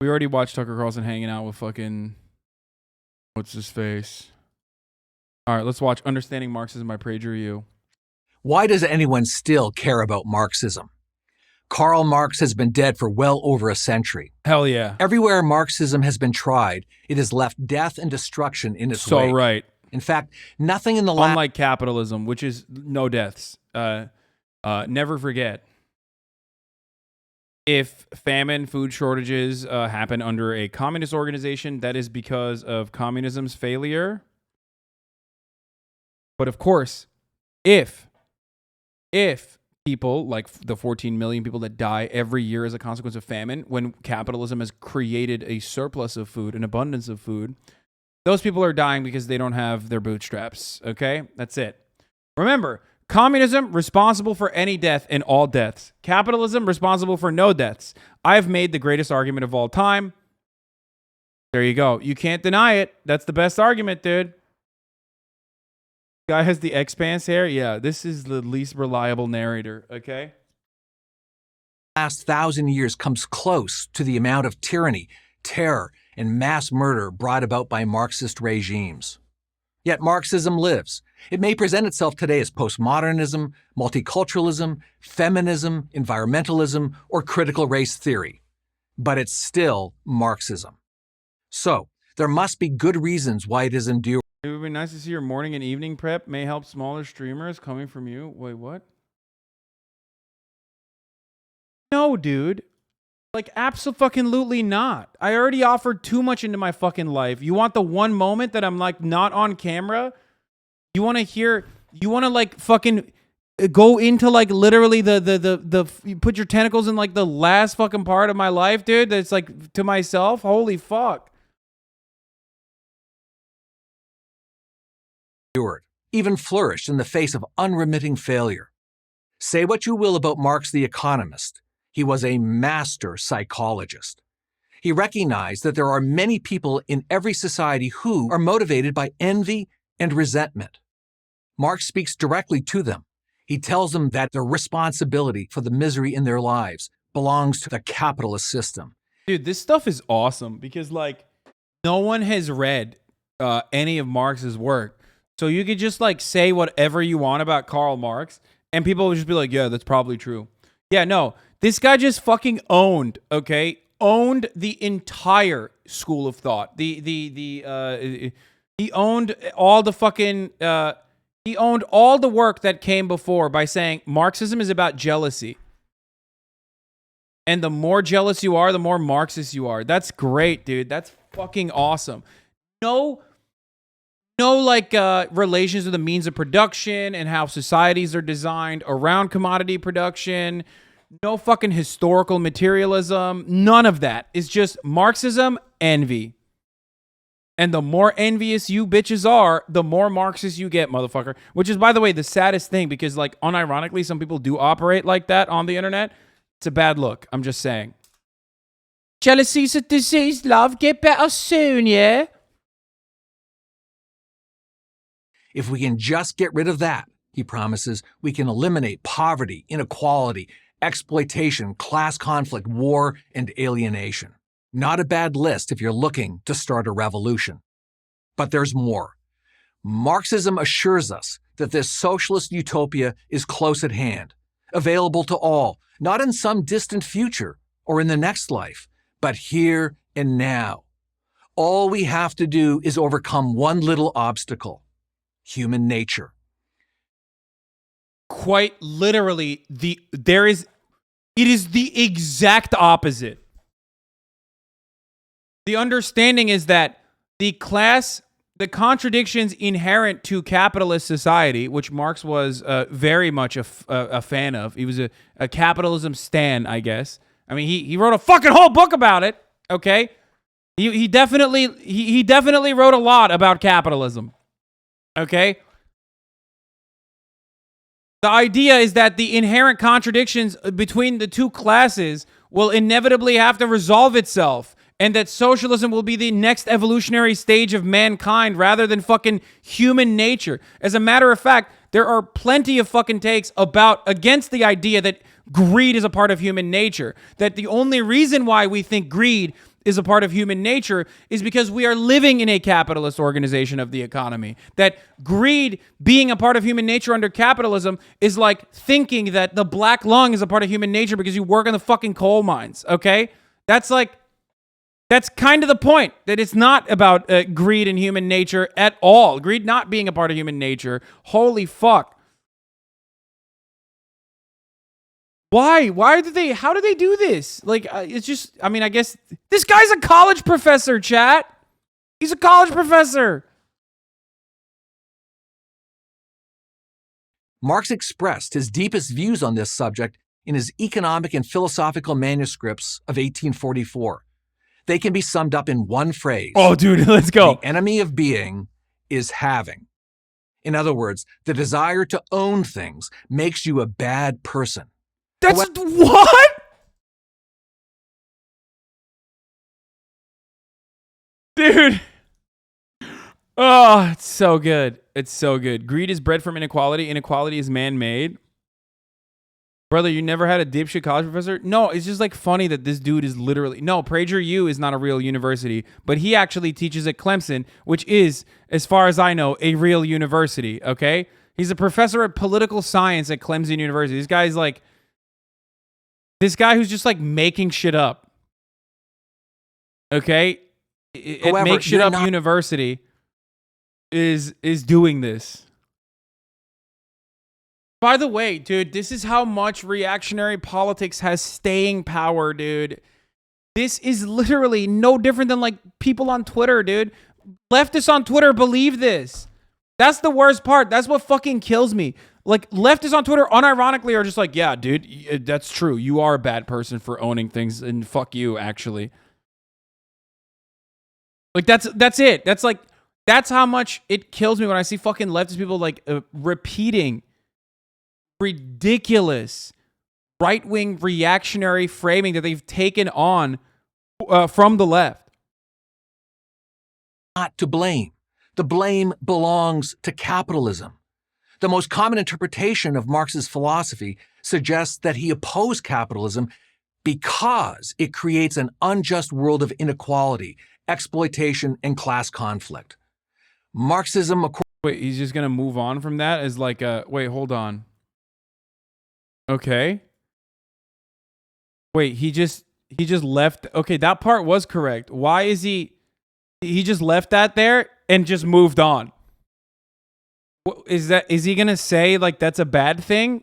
We already watched Tucker Carlson hanging out with fucking... What's his face? All right, let's watch Understanding Marxism by PraygerU. Why does anyone still care about Marxism? Karl Marx has been dead for well over a century. Hell yeah. Everywhere Marxism has been tried, it has left death and destruction in its wake. So right. In fact, nothing in the Unlike capitalism, which is no deaths. Never forget. If famine, food shortages happen under a communist organization, that is because of communism's failure. But of course, if people, like the 14 million people that die every year as a consequence of famine, when capitalism has created a surplus of food, an abundance of food, those people are dying because they don't have their bootstraps, okay? That's it. Remember, communism, responsible for any death and all deaths. Capitalism, responsible for no deaths. I've made the greatest argument of all time. There you go. You can't deny it. That's the best argument, dude. Guy has the X-Pants hair. Yeah, this is the least reliable narrator, okay? Last 1,000 years comes close to the amount of tyranny, terror, and mass murder brought about by Marxist regimes. Yet Marxism lives. It may present itself today as postmodernism, multiculturalism, feminism, environmentalism, or critical race theory. But it's still Marxism. So, there must be good reasons why it is enduring. It would be nice to see your morning and evening prep may help smaller streamers coming from you. Wait, what? No, dude. Like, abso-fucking-lutely not. I already offered too much into my fucking life. You want the one moment that I'm, like, not on camera? You want to hear... You want to, like, fucking go into, like, literally you put your tentacles in, like, the last fucking part of my life, dude? That's, like, to myself? Holy fuck. Even flourished in the face of unremitting failure. Say what you will about Marx the economist. He was a master psychologist. He recognized that there are many people in every society who are motivated by envy and resentment. Marx speaks directly to them. He tells them that their responsibility for the misery in their lives belongs to the capitalist system. Dude, this stuff is awesome because, like, no one has read any of Marx's work. So you could just, like, say whatever you want about Karl Marx, and people would just be like, yeah, that's probably true. Yeah, no. This guy just fucking owned, okay? Owned the entire school of thought. He owned all the fucking... he owned all the work that came before by saying Marxism is about jealousy. And the more jealous you are, the more Marxist you are. That's great, dude. That's fucking awesome. No like relations to the means of production and how societies are designed around commodity production. No fucking historical materialism. None of that. It's just Marxism, envy. And the more envious you bitches are, the more Marxist you get, motherfucker. Which is, by the way, the saddest thing because, like, unironically, some people do operate like that on the internet. It's a bad look. I'm just saying. Jealousy's a disease, love. Get better soon, yeah? If we can just get rid of that, he promises, we can eliminate poverty, inequality, exploitation, class conflict, war, and alienation. Not a bad list if you're looking to start a revolution. But there's more. Marxism assures us that this socialist utopia is close at hand, available to all, not in some distant future or in the next life, but here and now. All we have to do is overcome one little obstacle. Human nature. Quite literally, it is the exact opposite. The understanding is that the contradictions inherent to capitalist society, which Marx was very much a fan of. He was a capitalism stan, I guess. I mean, he wrote a fucking whole book about it. Okay, he definitely wrote a lot about capitalism. Okay? The idea is that the inherent contradictions between the two classes will inevitably have to resolve itself, and that socialism will be the next evolutionary stage of mankind rather than fucking human nature. As a matter of fact, there are plenty of fucking takes against the idea that greed is a part of human nature. That the only reason why we think greed is a part of human nature is because we are living in a capitalist organization of the economy. That greed being a part of human nature under capitalism is like thinking that the black lung is a part of human nature because you work in the fucking coal mines, okay? That's kind of the point, that it's not about greed and human nature at all. Greed not being a part of human nature. Holy fuck. Why? How do they do this? Like, it's just, I mean, I guess this guy's a college professor, chat. He's a college professor. Marx expressed his deepest views on this subject in his economic and philosophical manuscripts of 1844. They can be summed up in one phrase. Oh, dude, let's go. The enemy of being is having. In other words, the desire to own things makes you a bad person. That's what? Dude. Oh, it's so good. It's so good. Greed is bred from inequality. Inequality is man-made. Brother, you never had a dipshit college professor? No, it's just like funny that this dude is literally... No, PraygerU is not a real university, but he actually teaches at Clemson, which is, as far as I know, a real university, okay? He's a professor of political science at Clemson University. This guy's like... This guy who's just like making shit up. Okay? At Make Shit Up University is doing this. By the way, dude, this is how much reactionary politics has staying power, dude. This is literally no different than like people on Twitter, dude. Leftists on Twitter believe this. That's the worst part. That's what fucking kills me. Like, leftists on Twitter unironically are just like, yeah, dude, that's true. You are a bad person for owning things, and fuck you, actually. Like, that's it. That's how much it kills me when I see fucking leftist people, like, repeating ridiculous right-wing reactionary framing that they've taken on from the left. Not to blame. The blame belongs to capitalism. The most common interpretation of Marx's philosophy suggests that he opposed capitalism because it creates an unjust world of inequality, exploitation, and class conflict. Marxism... Wait, he's just going to move on from that as like a... Wait, hold on. Okay. Wait, he just left... Okay, that part was correct. Why is he... He just left that there and just moved on. Is he going to say, like, that's a bad thing?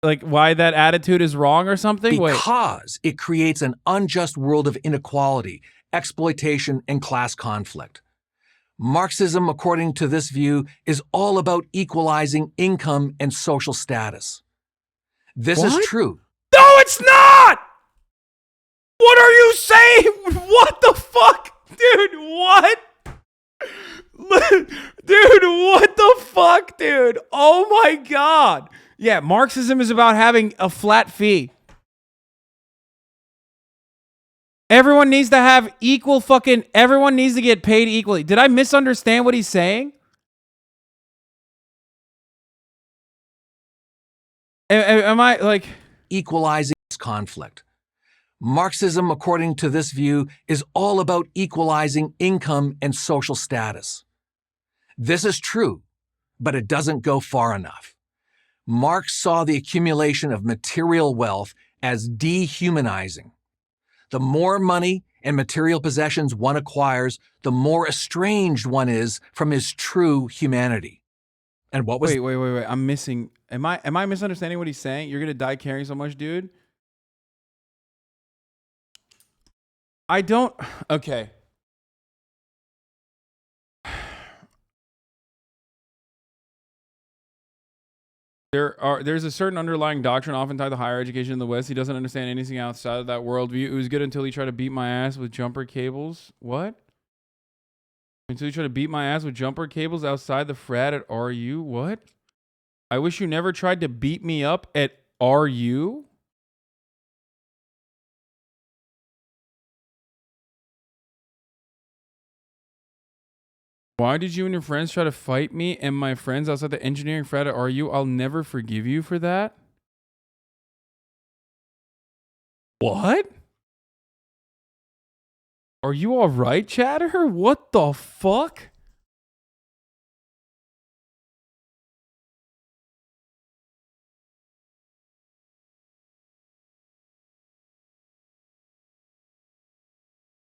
Like, why that attitude is wrong or something? Because it creates an unjust world of inequality, exploitation, and class conflict. Marxism, according to this view, is all about equalizing income and social status. This is true. No, it's not! What are you saying? What the fuck? Dude, what? Dude, what the fuck, dude? Oh my God. Yeah, Marxism is about having a flat fee. Everyone needs to have equal fucking... Everyone needs to get paid equally. Did I misunderstand what he's saying? Am I like... Equalizing conflict. Marxism, according to this view, is all about equalizing income and social status. This is true, but it doesn't go far enough. Marx saw the accumulation of material wealth as dehumanizing. The more money and material possessions one acquires, the more estranged one is from his true humanity. And what was... Wait. I'm missing... Am I misunderstanding what he's saying? You're going to die caring so much, dude? I don't... Okay. There's a certain underlying doctrine often tied to higher education in the West. He doesn't understand anything outside of that worldview. It was good until he tried to beat my ass with jumper cables. What? Until he tried to beat my ass with jumper cables outside the frat at RU? What? I wish you never tried to beat me up at RU? Why did you and your friends try to fight me and my friends outside the engineering frat at RU? I'll never forgive you for that. What? Are you all right, chatter? What the fuck?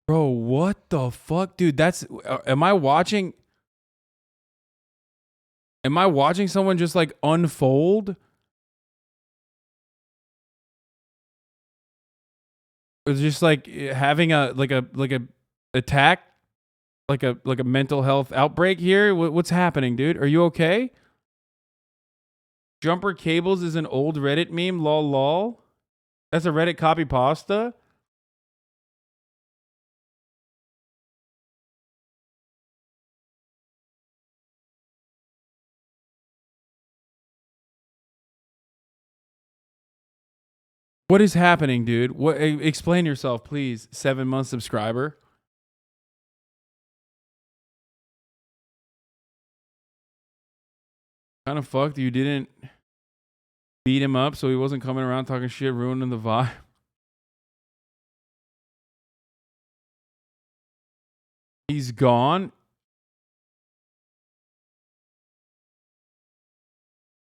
Bro, what the fuck? Dude, that's am I watching someone just like unfold? Or just like having a attack, like a mental health outbreak here? What's happening, dude? Are you okay? Jumper cables is an old Reddit meme, lol lol. That's a Reddit copy pasta. What is happening, dude? What? Explain yourself, please. 7-month subscriber. Kind of fucked. You didn't beat him up, so he wasn't coming around talking shit, ruining the vibe. He's gone.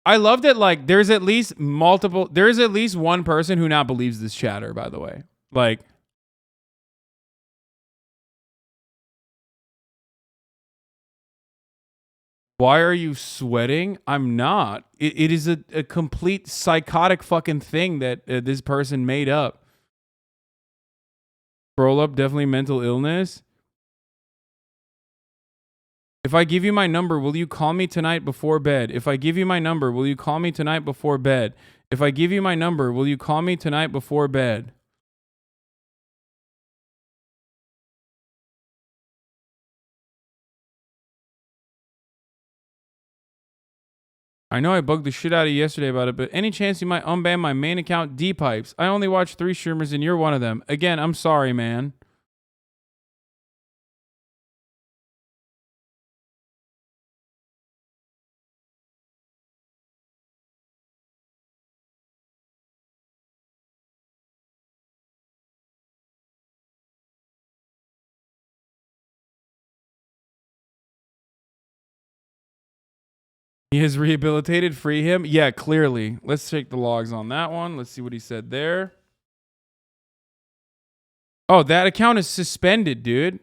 I love that. Like, there's at least one person who now believes this chatter. By the way, like. Why are you sweating? I'm not. It is a complete psychotic fucking thing that this person made up. Roll up, definitely mental illness. If I give you my number, will you call me tonight before bed? If I give you my number, will you call me tonight before bed? If I give you my number, will you call me tonight before bed? I know I bugged the shit out of you yesterday about it, but any chance you might unban my main account, D-Pipes? I only watch 3 streamers and you're one of them. Again, I'm sorry, man. He is rehabilitated. Free him. Yeah, clearly. Let's check the logs on that one. Let's see what he said there. Oh, that account is suspended, dude.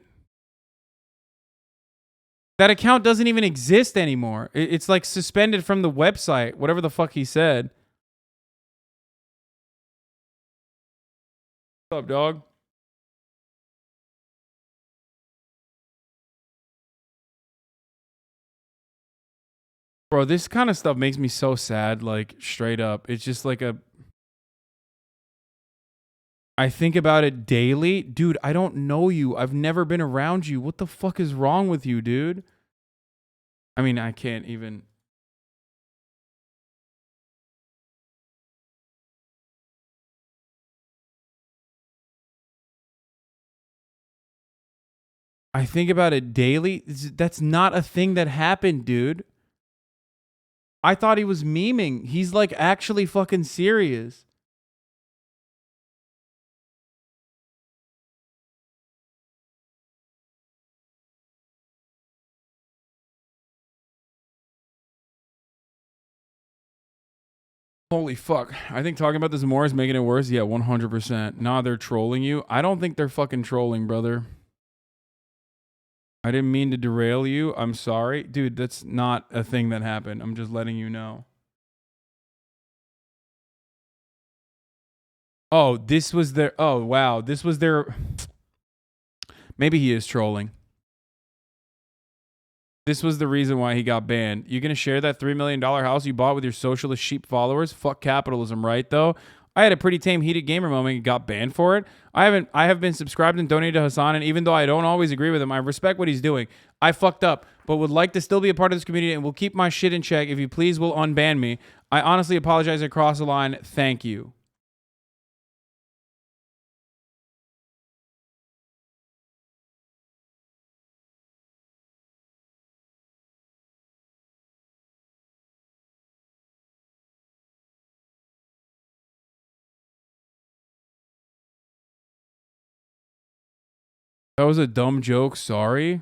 That account doesn't even exist anymore. It's like suspended from the website, whatever the fuck he said. What's up, dog? Bro, this kind of stuff makes me so sad, like, straight up. It's just like I think about it daily. Dude, I don't know you. I've never been around you. What the fuck is wrong with you, dude? I mean, I can't even. I think about it daily. That's not a thing that happened, dude. I thought he was memeing. He's like actually fucking serious. Holy fuck. I think talking about this more is making it worse. Yeah, 100%. Nah, they're trolling you. I don't think they're fucking trolling, brother. I didn't mean to derail you. I'm sorry. Dude, that's not a thing that happened. I'm just letting you know. Oh, this was their. Oh, wow. This was their. Maybe he is trolling. This was the reason why he got banned. You're going to share that $3 million house you bought with your socialist sheep followers? Fuck capitalism, right, though? I had a pretty tame heated gamer moment and got banned for it. I have been subscribed and donated to Hasan, and even though I don't always agree with him, I respect what he's doing. I fucked up, but would like to still be a part of this community and will keep my shit in check. If you please will unban me. I honestly apologize across the line. Thank you. That was a dumb joke. Sorry.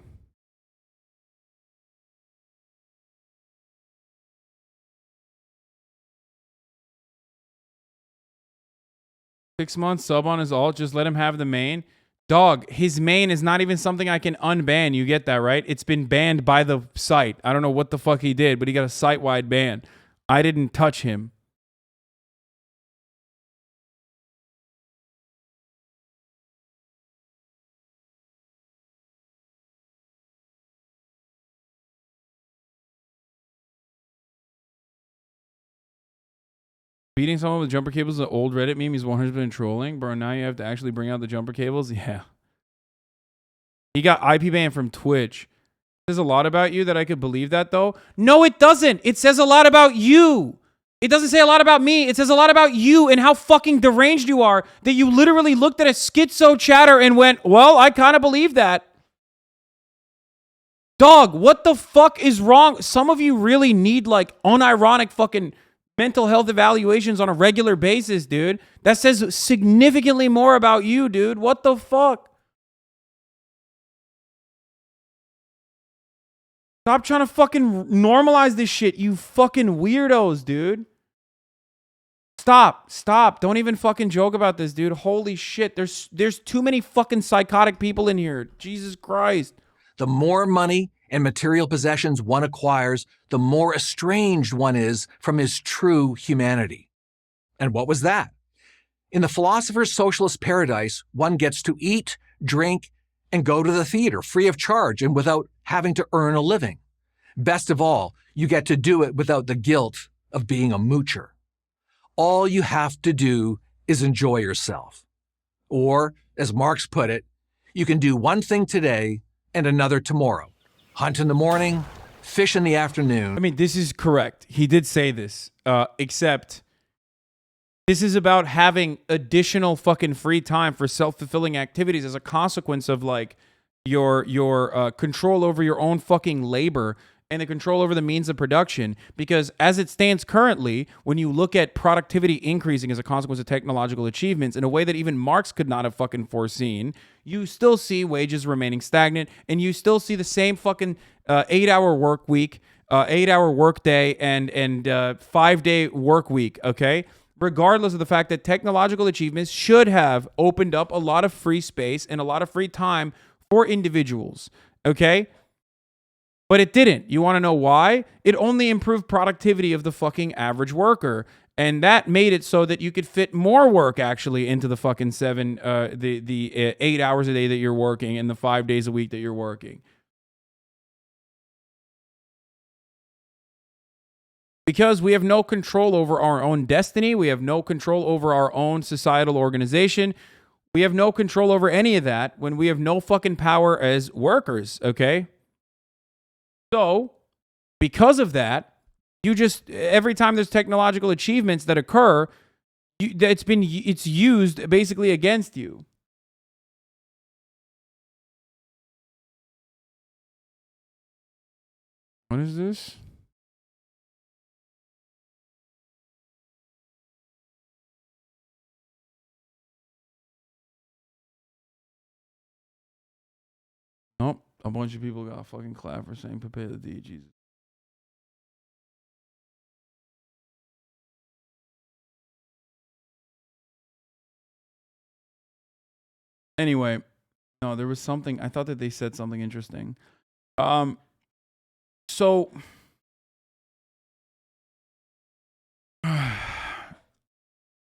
$6 months sub on his alt. Just let him have the main. Dog, his main is not even something I can unban. You get that, right? It's been banned by the site. I don't know what the fuck he did, but he got a site-wide ban. I didn't touch him. Beating someone with jumper cables is an old Reddit meme. He's 100% trolling. Bro, now you have to actually bring out the jumper cables? Yeah. He got IP banned from Twitch. It says a lot about you that I could believe that, though. No, it doesn't. It says a lot about you. It doesn't say a lot about me. It says a lot about you and how fucking deranged you are that you literally looked at a schizo chatter and went, well, I kind of believe that. Dog, what the fuck is wrong? Some of you really need like unironic fucking mental health evaluations on a regular basis, dude. That says significantly more about you, dude. What the fuck? Stop trying to fucking normalize this shit, you fucking weirdos, dude. Stop. Don't even fucking joke about this, dude. Holy shit. There's too many fucking psychotic people in here. Jesus Christ. The more money and material possessions one acquires, the more estranged one is from his true humanity. And what was that? In the philosopher's socialist paradise, one gets to eat, drink, and go to the theater free of charge and without having to earn a living. Best of all, you get to do it without the guilt of being a moocher. All you have to do is enjoy yourself. Or, as Marx put it, you can do one thing today and another tomorrow. Hunt in the morning, fish in the afternoon. I mean, this is correct. He did say this, except this is about having additional fucking free time for self-fulfilling activities as a consequence of like your control over your own fucking labor and the control over the means of production. Because as it stands currently, when you look at productivity increasing as a consequence of technological achievements in a way that even Marx could not have fucking foreseen, you still see wages remaining stagnant, and you still see the same fucking 8-hour work week, 8-hour work day, and 5-day work week, okay? Regardless of the fact that technological achievements should have opened up a lot of free space and a lot of free time for individuals, okay? But it didn't. You want to know why? It only improved productivity of the fucking average worker. And that made it so that you could fit more work actually into the fucking 8 hours a day that you're working and the 5 days a week that you're working. Because we have no control over our own destiny. We have no control over our own societal organization. We have no control over any of that when we have no fucking power as workers, okay? So, because of that, you just, every time there's technological achievements that occur, it's used basically against you. What is this? Nope. A bunch of people got fucking clap for saying prepare the D, Jesus. Anyway, no, there was something. I thought that they said something interesting. So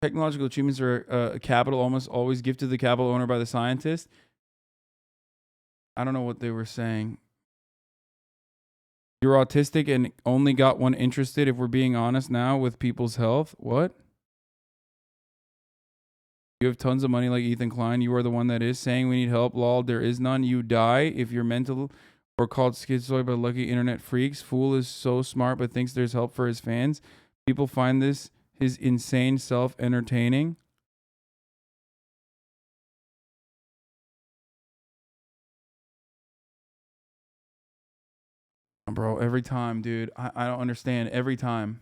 technological achievements are capital almost always gifted to the capital owner by the scientist. I don't know what they were saying. You're autistic and only got one interested, if we're being honest now, with people's health. What? You have tons of money like Ethan Klein. You are the one that is saying we need help. Lol, there is none. You die if you're mental or called schizoid by lucky internet freaks. Fool is so smart but thinks there's help for his fans. People find this his insane self entertaining. Bro, every time, dude. I don't understand. Every time.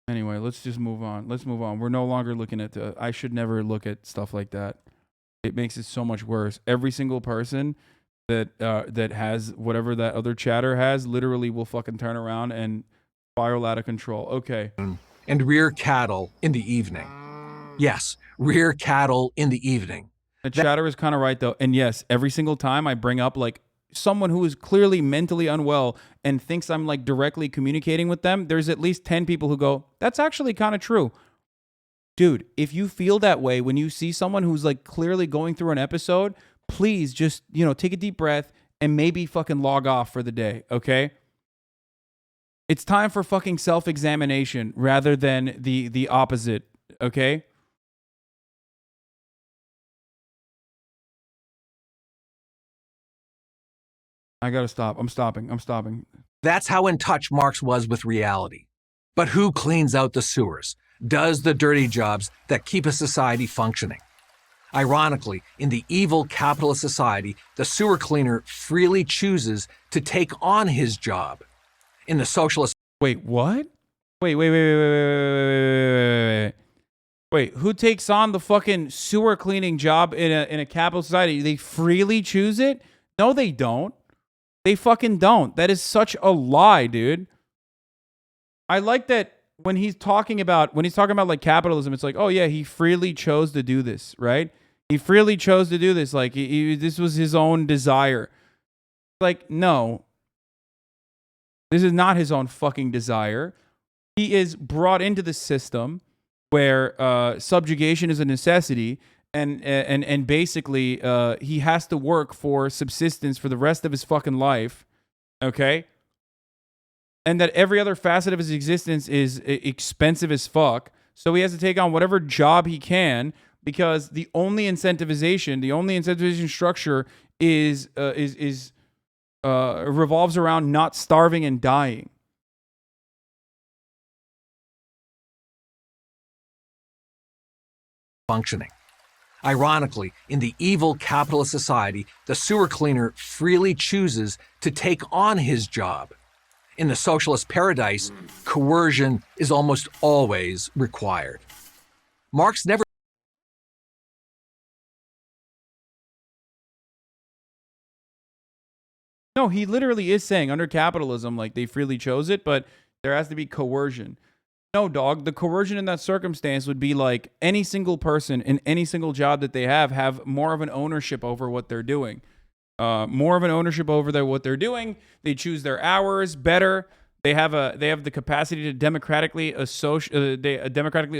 Anyway, let's just move on. Let's move on. We're no longer looking at I should never look at stuff like that. It makes it so much worse. Every single person that has whatever that other chatter has literally will fucking turn around and spiral out of control. Okay. And rear cattle in the evening. Yes, rear cattle in the evening. The chatter is kind of right though. And yes, every single time I bring up like someone who is clearly mentally unwell and thinks I'm like directly communicating with them, there's at least 10 people who go, that's actually kind of true. Dude, if you feel that way when you see someone who's like clearly going through an episode, please just, take a deep breath and maybe fucking log off for the day, okay? It's time for fucking self-examination rather than the opposite, okay? I gotta stop. I'm stopping. That's how in touch Marx was with reality. But who cleans out the sewers, does the dirty jobs that keep a society functioning? Ironically, in the evil capitalist society, the sewer cleaner freely chooses to take on his job. In the socialist... Wait, what? Wait, who takes on the fucking sewer cleaning job in a capitalist society? They freely choose it? No, they don't. They fucking don't. That is such a lie, dude. I like that when he's talking about like capitalism, it's like, oh yeah, he freely chose to do this, right? He freely chose to do this. Like this was his own desire. Like, no. This is not his own fucking desire. He is brought into the system where subjugation is a necessity, and basically he has to work for subsistence for the rest of his fucking life, okay? And that every other facet of his existence is expensive as fuck, so he has to take on whatever job he can because the only incentivization structure is revolves around not starving and dying. Functioning. Ironically, in the evil capitalist society, the sewer cleaner freely chooses to take on his job. In the socialist paradise, coercion is almost always required. Marx never... No, he literally is saying under capitalism, like they freely chose it, but there has to be coercion. No, dog. The coercion in that circumstance would be like any single person in any single job that they have more of an ownership over what they're doing. More of an ownership over what they're doing. They choose their hours better. They have the capacity to democratically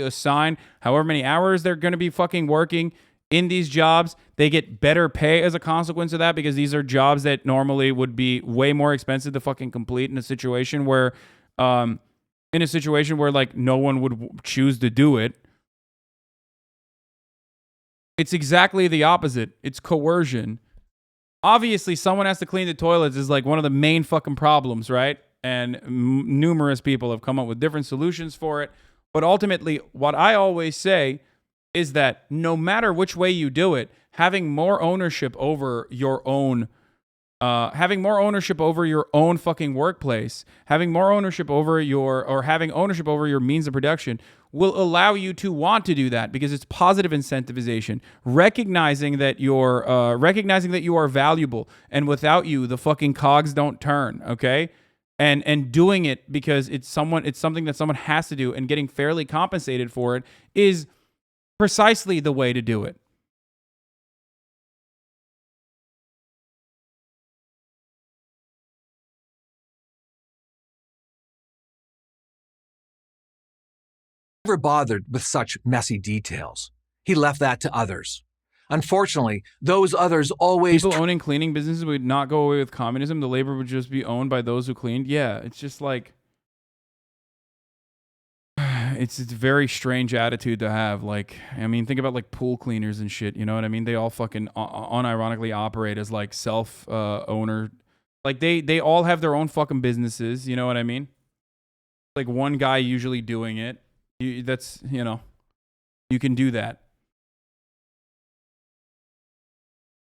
assign however many hours they're going to be fucking working in these jobs. They get better pay as a consequence of that because these are jobs that normally would be way more expensive to fucking complete in a situation where like no one would choose to do it. It's exactly the opposite. It's coercion. Obviously, someone has to clean the toilets is like one of the main fucking problems, right? And numerous people have come up with different solutions for it. But ultimately, what I always say is that no matter which way you do it, having more ownership over your own fucking workplace, having ownership over your means of production will allow you to want to do that because it's positive incentivization, recognizing that you are valuable, and without you, the fucking cogs don't turn. Okay, and doing it because it's something that someone has to do, and getting fairly compensated for it is precisely the way to do it. Never bothered with such messy details. He left that to others. Unfortunately, those others always... People owning cleaning businesses would not go away with communism. The labor would just be owned by those who cleaned. Yeah, it's just like... It's a very strange attitude to have. Like, I mean, think about like pool cleaners and shit. You know what I mean? They all fucking unironically operate as like self-owner. Like they all have their own fucking businesses. You know what I mean? Like one guy usually doing it. You can do that.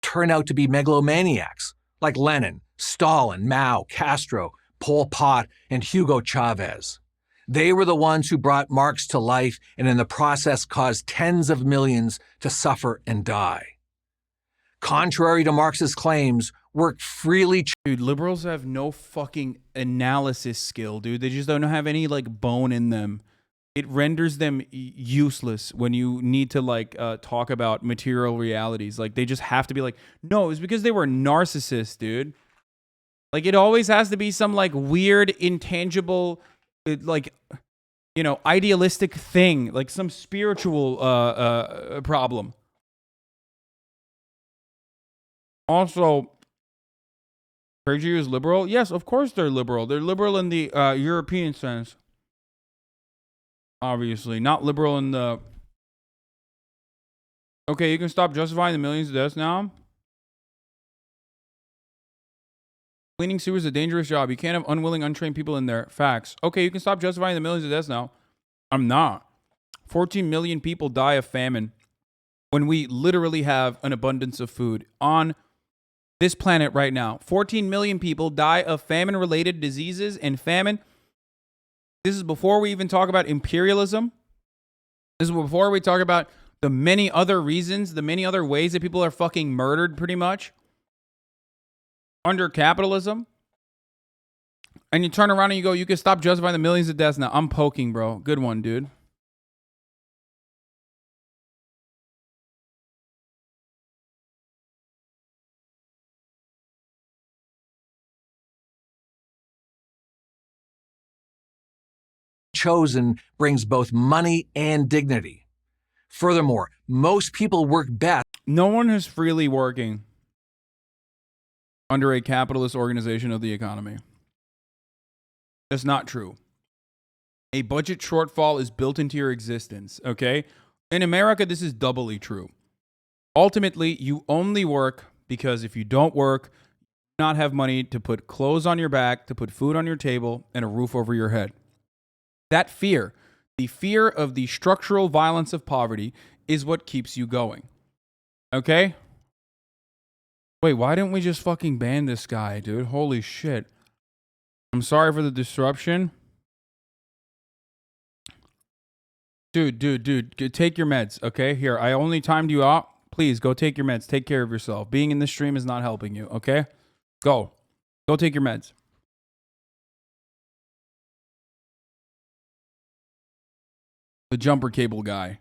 Turn out to be megalomaniacs like Lenin, Stalin, Mao, Castro, Pol Pot, and Hugo Chavez. They were the ones who brought Marx to life and in the process caused tens of millions to suffer and die. contrary to Marxist claims, work freely. Dude, liberals have no fucking analysis skill, dude. They just don't have any like bone in them. It renders them useless when you need to like talk about material realities. Like they just have to be like, no, it's because they were narcissists, dude. Like it always has to be some like weird, intangible, like, you know, idealistic thing, like some spiritual problem. Also, PraygerU is liberal? Yes, of course they're liberal. They're liberal in the European sense. Obviously. Not liberal in the... Okay, you can stop justifying the millions of deaths now? Cleaning sewers is a dangerous job. You can't have unwilling, untrained people in there. Facts. Okay, you can stop justifying the millions of deaths now. I'm not. 14 million people die of famine when we literally have an abundance of food on this planet right now. 14 million people die of famine-related diseases and famine. This is before we even talk about imperialism. This is before we talk about the many other reasons, the many other ways that people are fucking murdered pretty much under capitalism. And you turn around and you go, you can stop justifying the millions of deaths now. I'm poking, bro. Good one, dude. Chosen brings both money and dignity. Furthermore, most people work best. No one is freely working under a capitalist organization of the economy. That's not true. A budget shortfall is built into your existence, okay? In America, this is doubly true. Ultimately, you only work because if you don't work, you do not have money to put clothes on your back, to put food on your table, and a roof over your head. That fear, the fear of the structural violence of poverty, is what keeps you going. Okay? Wait, why didn't we just fucking ban this guy, dude? Holy shit. I'm sorry for the disruption. Dude, take your meds, okay? Here, I only timed you out. Please, go take your meds. Take care of yourself. Being in this stream is not helping you, okay? Go. Go take your meds. The jumper cable guy.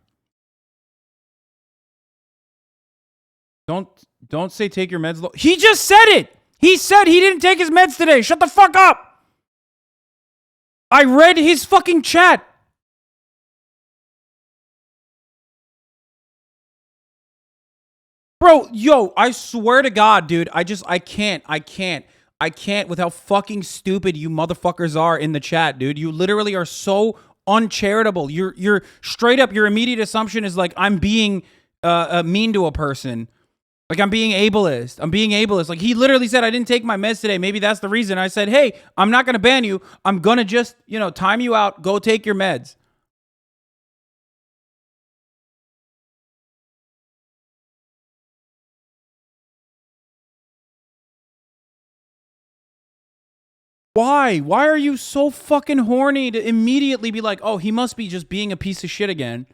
Don't say take your meds. He just said it. He said he didn't take his meds today. Shut the fuck up. I read his fucking chat. Bro, yo, I swear to God, dude. I can't with how fucking stupid you motherfuckers are in the chat, dude. You literally are so uncharitable. You're straight up, your immediate assumption is like, I'm being mean to a person. Like, I'm being ableist. Like, he literally said, I didn't take my meds today. Maybe that's the reason. I said, hey, I'm not going to ban you. I'm going to just, time you out. Go take your meds. Why? Why are you so fucking horny to immediately be like, oh, he must be just being a piece of shit again?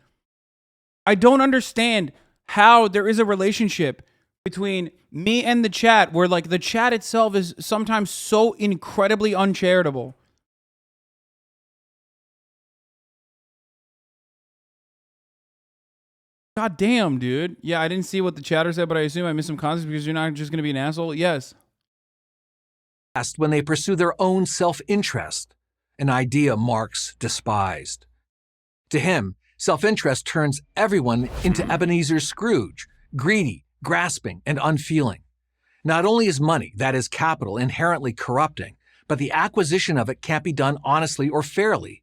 I don't understand how there is a relationship between me and the chat where, like, the chat itself is sometimes so incredibly uncharitable. God damn, dude. Yeah, I didn't see what the chatter said, but I assume I missed some context because you're not just going to be an asshole. Yes. When they pursue their own self-interest, an idea Marx despised. To him, self-interest turns everyone into Ebenezer Scrooge, greedy, grasping, and unfeeling. Not only is money, that is capital, inherently corrupting, but the acquisition of it can't be done honestly or fairly.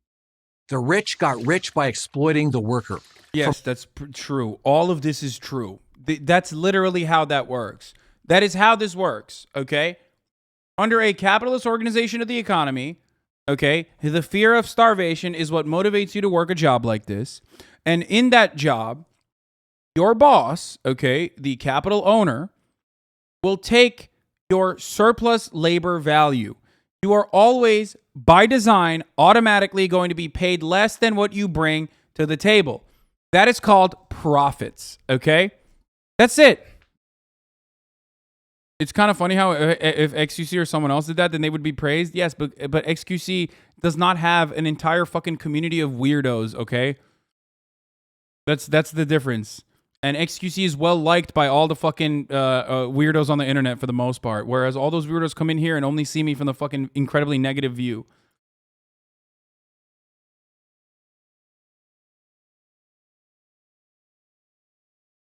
The rich got rich by exploiting the worker. Yes, that's true. All of this is true. That's literally how that works. That is how this works, okay? Under a capitalist organization of the economy, okay, the fear of starvation is what motivates you to work a job like this. And in that job, your boss, okay, the capital owner, will take your surplus labor value. You are always, by design, automatically going to be paid less than what you bring to the table. That is called profits, okay? That's it. It's kind of funny how if XQC or someone else did that, then they would be praised. Yes, but XQC does not have an entire fucking community of weirdos. Okay, that's the difference. And XQC is well liked by all the fucking weirdos on the internet for the most part, whereas all those weirdos come in here and only see me from the fucking incredibly negative view.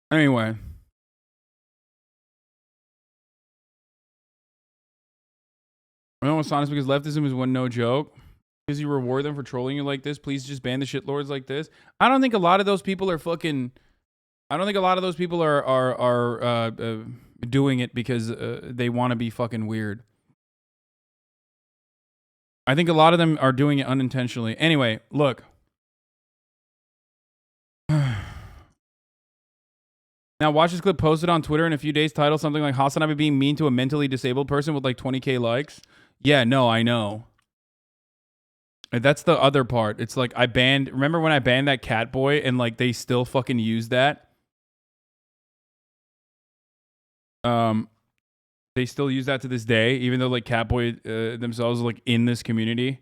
Anyway. I know it's honest because leftism is one no joke. Because you reward them for trolling you like this, please just ban the shitlords like this. I don't think a lot of those people are fucking. I don't think a lot of those people are doing it because they want to be fucking weird. I think a lot of them are doing it unintentionally. Anyway, look. Now watch this clip posted on Twitter in a few days, titled something like HasanAbi being mean to a mentally disabled person with like 20K likes. Yeah, no, I know. That's the other part. It's like I banned. Remember when I banned that cat boy and like they still fucking use that? They still use that to this day, even though like Catboy themselves are like in this community.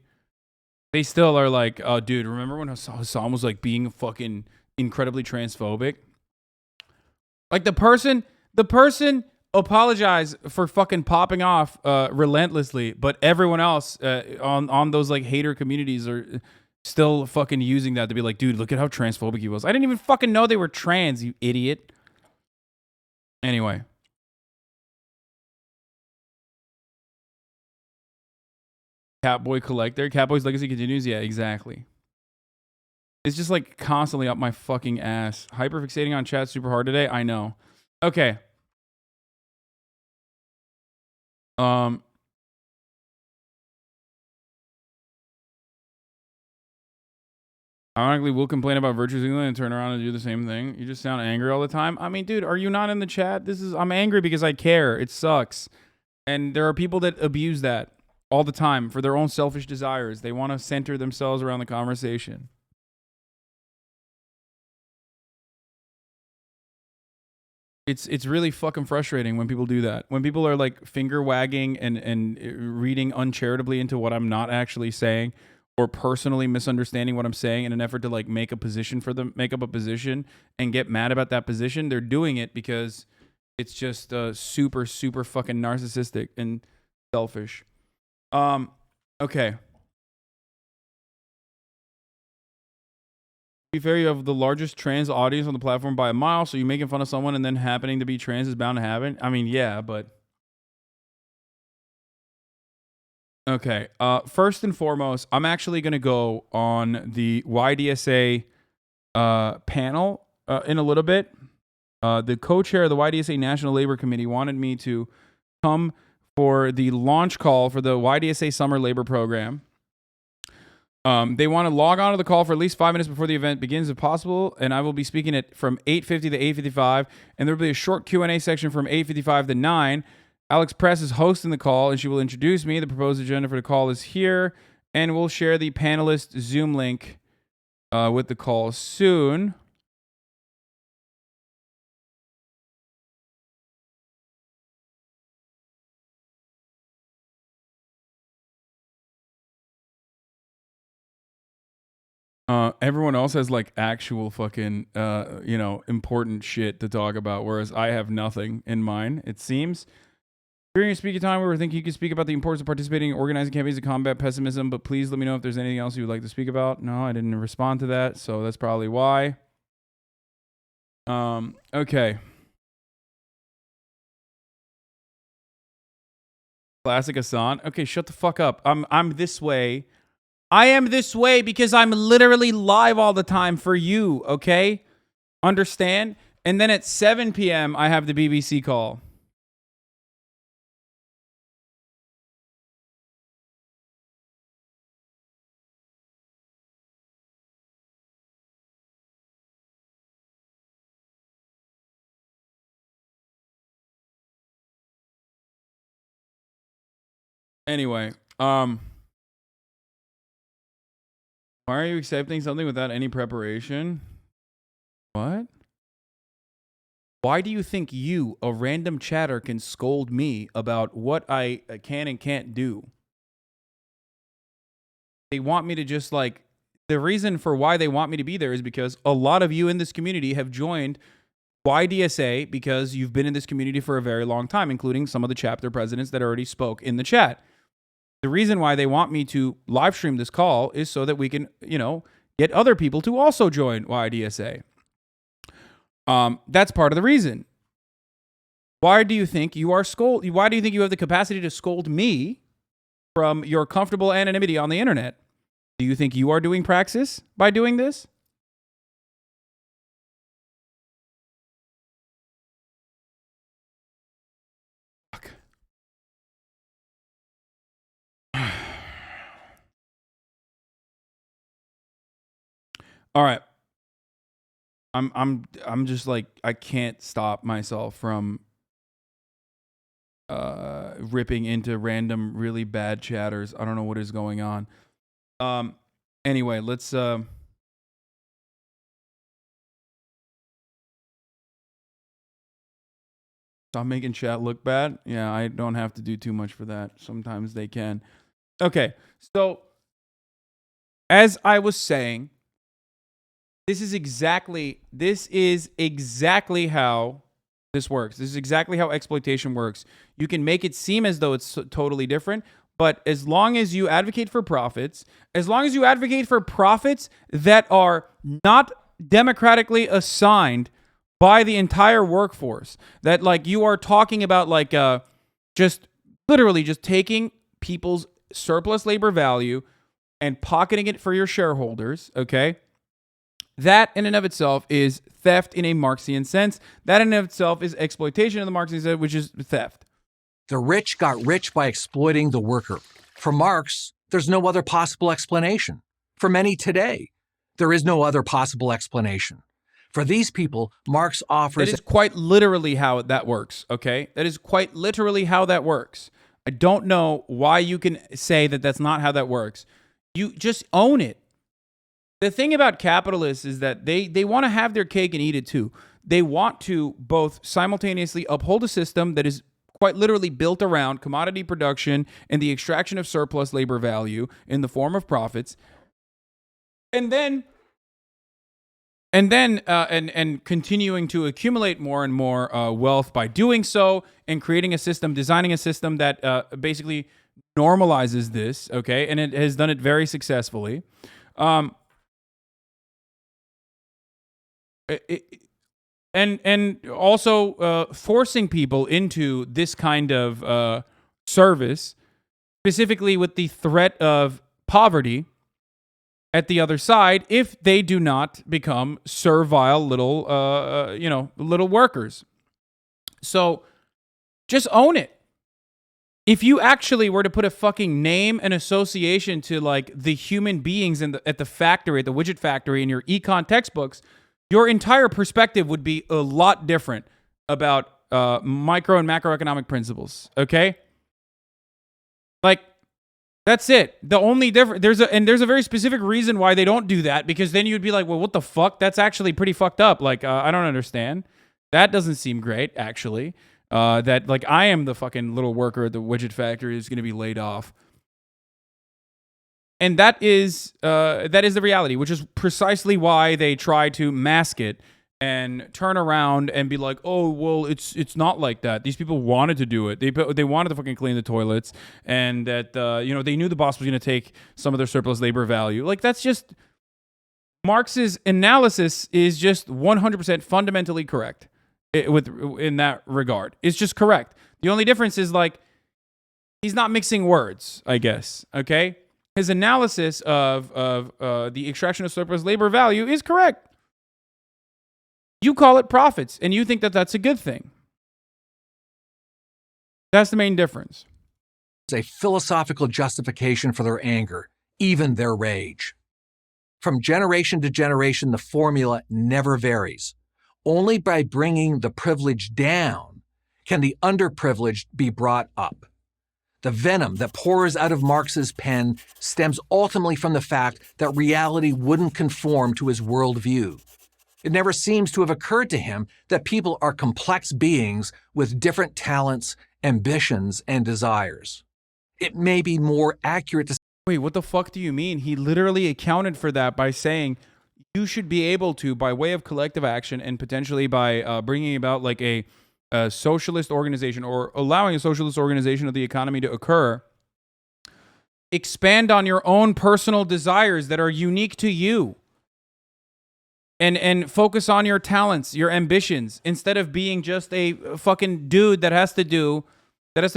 They still are like, oh, dude, remember when Hasan was like being fucking incredibly transphobic? Like the person apologized for fucking popping off relentlessly, but everyone else on those like hater communities are still fucking using that to be like, dude, look at how transphobic he was. I didn't even fucking know they were trans, you idiot. Anyway. Catboy Collector. Catboy's legacy continues. Yeah, exactly. It's just like constantly up my fucking ass. Hyperfixating on chat super hard today. I know. Okay. Ironically, we'll complain about virtue signaling and turn around and do the same thing. You just sound angry all the time. I mean, dude, are you not in the chat? I'm angry because I care. It sucks. And there are people that abuse that all the time for their own selfish desires. They want to center themselves around the conversation. It's really fucking frustrating when people do that. When people are like finger wagging and reading uncharitably into what I'm not actually saying, or personally misunderstanding what I'm saying in an effort to like make a position for them, make up a position and get mad about that position. They're doing it because it's just super fucking narcissistic and selfish. Okay. To be fair, you have the largest trans audience on the platform by a mile, so you making fun of someone and then happening to be trans is bound to happen. I mean, yeah, but okay. First and foremost, I'm actually gonna go on the YDSA panel in a little bit. The co-chair of the YDSA National Labor Committee wanted me to come for the launch call for the YDSA Summer Labor Program. They want to log on to the call for at least 5 minutes before the event begins, if possible, and I will be speaking at from 8:50 to 8:55, and there will be a short Q&A section from 8:55 to 9. Alex Press is hosting the call, and she will introduce me. The proposed agenda for the call is here, and we'll share the panelist Zoom link with the call soon. Everyone else has like actual fucking, important shit to talk about, whereas I have nothing in mind, it seems. During your speaking time, we were thinking you could speak about the importance of participating in organizing campaigns to combat pessimism, but please let me know if there's anything else you would like to speak about. No, I didn't respond to that, so that's probably why. Okay. Classic Hasan. Okay, shut the fuck up. I'm this way. I am this way because I'm literally live all the time for you, okay? Understand? And then at 7 p.m., I have the BBC call. Anyway, why are you accepting something without any preparation? What? Why do you think you, a random chatter, can scold me about what I can and can't do? They want me to just like, the reason for why they want me to be there is because a lot of you in this community have joined YDSA because you've been in this community for a very long time, including some of the chapter presidents that already spoke in the chat. The reason why they want me to live stream this call is so that we can, get other people to also join YDSA. That's part of the reason. Why do you think you are scolded? Why do you think you have the capacity to scold me from your comfortable anonymity on the internet? Do you think you are doing praxis by doing this? Fuck. All right. I'm just like, I can't stop myself from ripping into random really bad chatters. I don't know what is going on. Anyway, let's stop making chat look bad. Yeah, I don't have to do too much for that. Sometimes they can. Okay, so as I was saying, this is exactly how this works. This is exactly how exploitation works. You can make it seem as though it's totally different, but as long as you advocate for profits, that are not democratically assigned by the entire workforce, that like you are talking about like just literally just taking people's surplus labor value and pocketing it for your shareholders, okay? That in and of itself is theft in a Marxian sense. That in and of itself is exploitation in the Marxian sense, which is theft. The rich got rich by exploiting the worker. For Marx, there's no other possible explanation. For many today, there is no other possible explanation. For these people, Marx offers... That is quite literally how that works, okay? That is quite literally how that works. I don't know why you can say that that's not how that works. You just own it. The thing about capitalists is that they want to have their cake and eat it too. They want to both simultaneously uphold a system that is quite literally built around commodity production and the extraction of surplus labor value in the form of profits, and continuing to accumulate more and more wealth by doing so, and creating a system, designing a system that basically normalizes this, okay? And it has done it very successfully. And also forcing people into this kind of service, specifically with the threat of poverty at the other side if they do not become servile little workers. So just own it. If you actually were to put a fucking name and association to like the human beings at the factory, at the widget factory in your econ textbooks, your entire perspective would be a lot different about micro and macroeconomic principles, okay? Like, that's it. The only difference, there's a very specific reason why they don't do that, because then you'd be like, well, what the fuck? That's actually pretty fucked up. Like, I don't understand. That doesn't seem great, actually. That, like, I am the fucking little worker at the widget factory who's going to be laid off. And that is the reality, which is precisely why they try to mask it and turn around and be like, oh, well, it's not like that. These people wanted to do it. They wanted to fucking clean the toilets, and that they knew the boss was going to take some of their surplus labor value. Like, that's just, Marx's analysis is just 100% fundamentally correct in that regard. It's just correct. The only difference is like he's not mixing words, I guess. Okay. His analysis of the extraction of surplus labor value is correct. You call it profits, and you think that that's a good thing. That's the main difference. It's a philosophical justification for their anger, even their rage. From generation to generation, the formula never varies. Only by bringing the privileged down can the underprivileged be brought up. The venom that pours out of Marx's pen stems ultimately from the fact that reality wouldn't conform to his worldview. It never seems to have occurred to him that people are complex beings with different talents, ambitions, and desires. It may be more accurate to Wait, what the fuck do you mean? He literally accounted for that by saying you should be able to, by way of collective action and potentially by bringing about like a socialist organization or allowing a socialist organization of the economy to occur, expand on your own personal desires that are unique to you. And focus on your talents, your ambitions, instead of being just a fucking dude that has to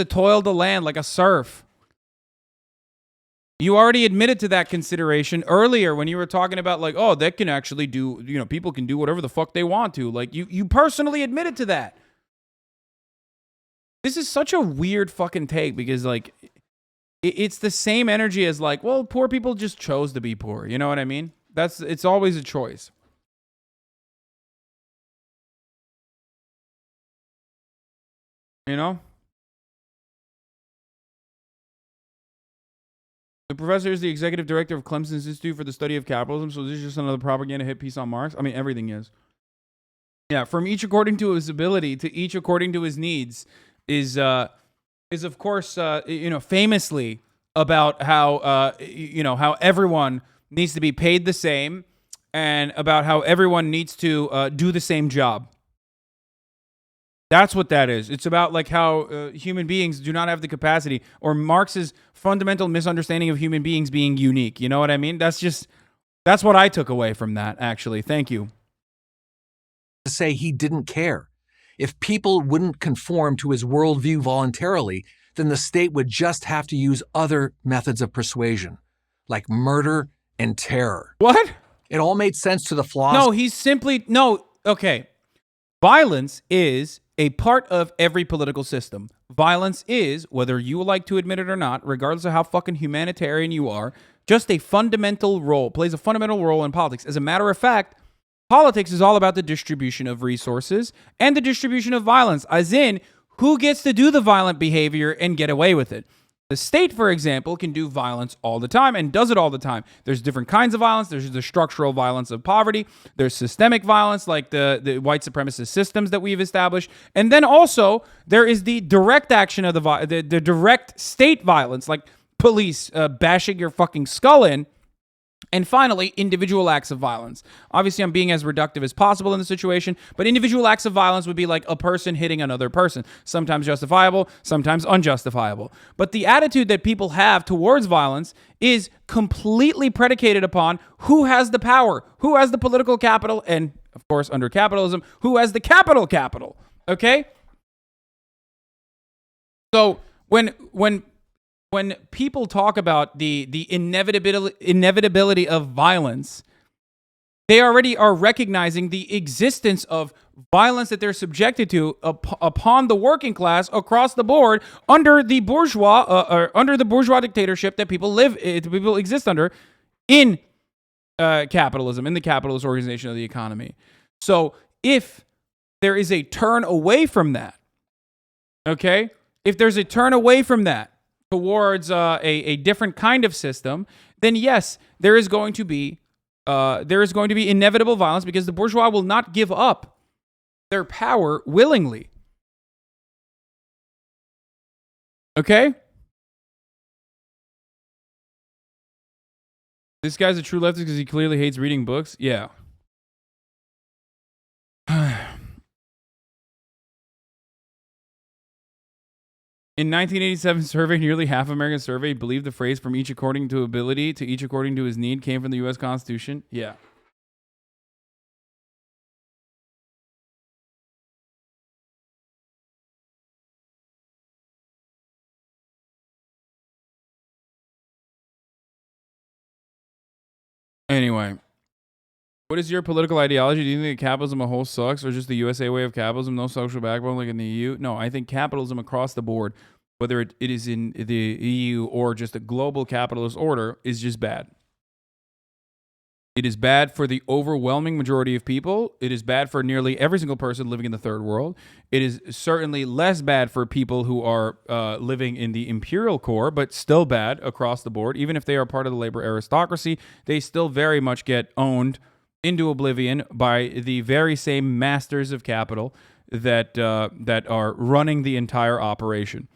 toil the land like a serf. You already admitted to that consideration earlier when you were talking about like, oh, that can actually do, people can do whatever the fuck they want to. Like you personally admitted to that. This is such a weird fucking take because like it's the same energy as like, well, poor people just chose to be poor. You know what I mean? It's always a choice. You know? The professor is the executive director of Clemson's Institute for the Study of Capitalism, so this is just another propaganda hit piece on Marx. I mean, everything is. Yeah, from each according to his ability to each according to his needs is of course, famously about how, how everyone needs to be paid the same and about how everyone needs to do the same job. That's what that is. It's about like how human beings do not have the capacity, or Marx's fundamental misunderstanding of human beings being unique. You know what I mean? That's what I took away from that, actually. Thank you. To say he didn't care. If people wouldn't conform to his worldview voluntarily, then the state would just have to use other methods of persuasion, like murder and terror. What? It all made sense to the philosopher. Okay. Violence is a part of every political system. Violence is, whether you like to admit it or not, regardless of how fucking humanitarian you are, just plays a fundamental role in politics. As a matter of fact, politics is all about the distribution of resources and the distribution of violence, as in who gets to do the violent behavior and get away with it. The state, for example, can do violence all the time and does it all the time. There's different kinds of violence. There's the structural violence of poverty. There's systemic violence like the white supremacist systems that we've established. And then also there is the direct action of the direct state violence like police bashing your fucking skull in. And finally, individual acts of violence. Obviously, I'm being as reductive as possible in the situation, but individual acts of violence would be like a person hitting another person. Sometimes justifiable, sometimes unjustifiable. But the attitude that people have towards violence is completely predicated upon who has the power, who has the political capital, and of course, under capitalism, who has the capital. Okay? So when people talk about the inevitability of violence, they already are recognizing the existence of violence that they're subjected to upon the working class across the board under the bourgeois dictatorship that people exist under in capitalism, in the capitalist organization of the economy. So if there is a turn away from that, okay, if there's a turn away from that towards a different kind of system, then yes, there is going to be inevitable violence because the bourgeois will not give up their power willingly. Okay? This guy's a true leftist because he clearly hates reading books? Yeah. In 1987 survey, nearly half of Americans surveyed believed the phrase "from each according to ability to each according to his need" came from the U.S. Constitution. Yeah. Anyway, what is your political ideology? Do you think that capitalism a whole sucks, or just the USA way of capitalism, no social backbone like in the EU? No, I think capitalism across the board, whether it is in the EU or just a global capitalist order, is just bad. It is bad for the overwhelming majority of people. It is bad for nearly every single person living in the third world. It is certainly less bad for people who are living in the imperial core, but still bad across the board. Even if they are part of the labor aristocracy, they still very much get owned into oblivion by the very same masters of capital that that are running the entire operation.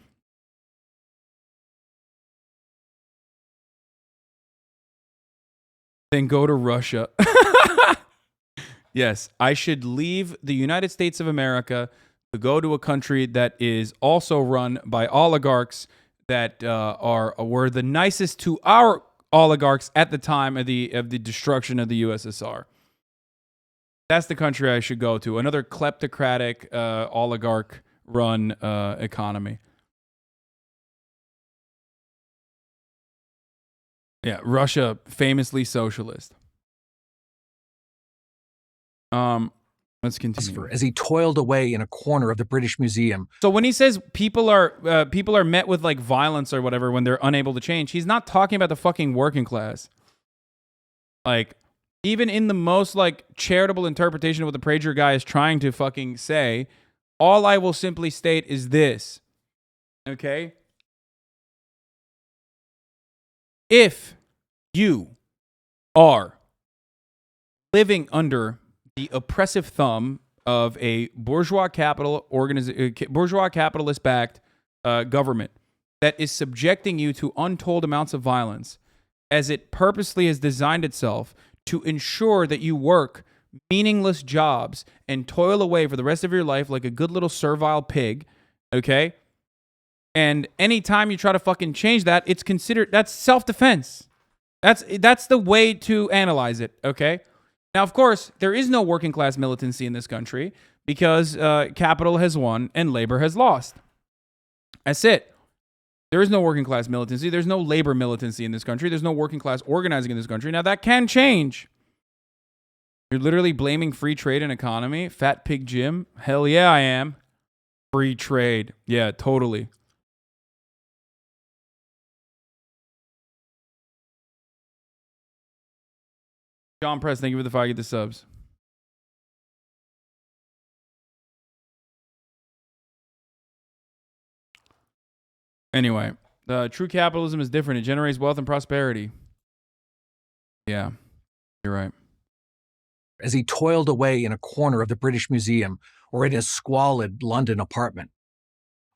Then go to Russia. Yes, I should leave the United States of America to go to a country that is also run by oligarchs that were the nicest to our oligarchs at the time of the destruction of the USSR. That's the country I should go to. Another kleptocratic oligarch run economy. Yeah, Russia, famously socialist. Let's continue. As he toiled away in a corner of the British Museum. So when he says people are met with like violence or whatever when they're unable to change, he's not talking about the fucking working class. Like, even in the most like charitable interpretation of what the PraygerU guy is trying to fucking say, all I will simply state is this. Okay? If you are living under the oppressive thumb of a bourgeois capitalist-backed government that is subjecting you to untold amounts of violence, as it purposely has designed itself to ensure that you work meaningless jobs and toil away for the rest of your life like a good little servile pig, okay? And anytime you try to fucking change that, it's considered, that's self-defense. That's the way to analyze it, okay? Now, of course, there is no working class militancy in this country because capital has won and labor has lost. That's it. There is no working class militancy. There's no labor militancy in this country. There's no working class organizing in this country. Now, that can change. You're literally blaming free trade and economy? Fat Pig Jim? Hell yeah, I am. Free trade. Yeah, totally. John Press, thank you for the 5 get the subs. Anyway, true capitalism is different. It generates wealth and prosperity. Yeah, you're right. As he toiled away in a corner of the British Museum or in his squalid London apartment.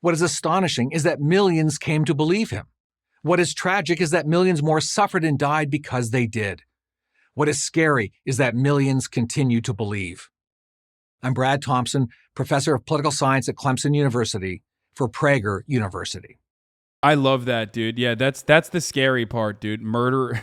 What is astonishing is that millions came to believe him. What is tragic is that millions more suffered and died because they did. What is scary is that millions continue to believe. I'm Brad Thompson, professor of political science at Clemson University for Prager University. I love that, dude. Yeah, that's the scary part, dude. Murder.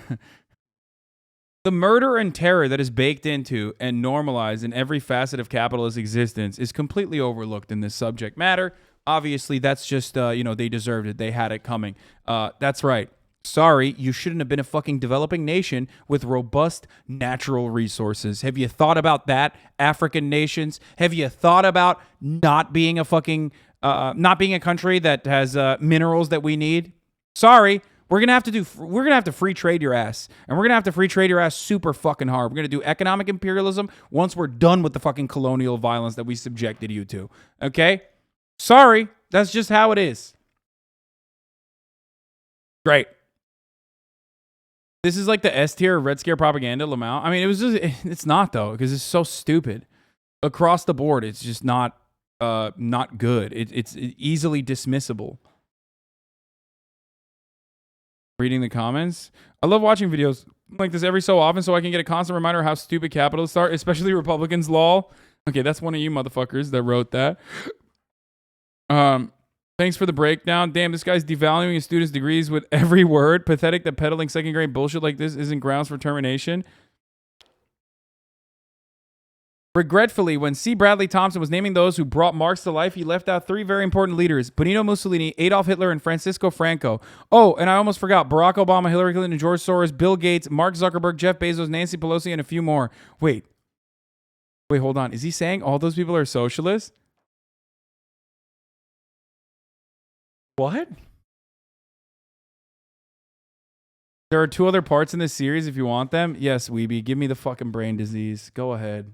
The murder and terror that is baked into and normalized in every facet of capitalist existence is completely overlooked in this subject matter. Obviously, that's just, they deserved it. They had it coming. That's right. Sorry, you shouldn't have been a fucking developing nation with robust natural resources. Have you thought about that, African nations? Have you thought about not being a fucking, not being a country that has minerals that we need? Sorry, we're gonna have to free trade your ass, and we're gonna have to free trade your ass super fucking hard. We're gonna do economic imperialism once we're done with the fucking colonial violence that we subjected you to. Okay? Sorry, that's just how it is. Great. This is like the S tier Red Scare propaganda, Lamau. I mean, it's not though, because it's so stupid. Across the board, it's just not good. It's easily dismissible. Reading the comments. I love watching videos like this every so often so I can get a constant reminder of how stupid capitalists are, especially Republicans, lol. Okay, that's one of you motherfuckers that wrote that. Thanks for the breakdown. Damn, this guy's devaluing his students' degrees with every word. Pathetic that peddling second-grade bullshit like this isn't grounds for termination. Regretfully, when C. Bradley Thompson was naming those who brought Marx to life, he left out 3 very important leaders: Benito Mussolini, Adolf Hitler, and Francisco Franco. Oh, and I almost forgot Barack Obama, Hillary Clinton, George Soros, Bill Gates, Mark Zuckerberg, Jeff Bezos, Nancy Pelosi, and a few more. Wait, hold on. Is he saying all those people are socialists? What? There are 2 other parts in this series if you want them. Yes, Weeby, give me the fucking brain disease. Go ahead.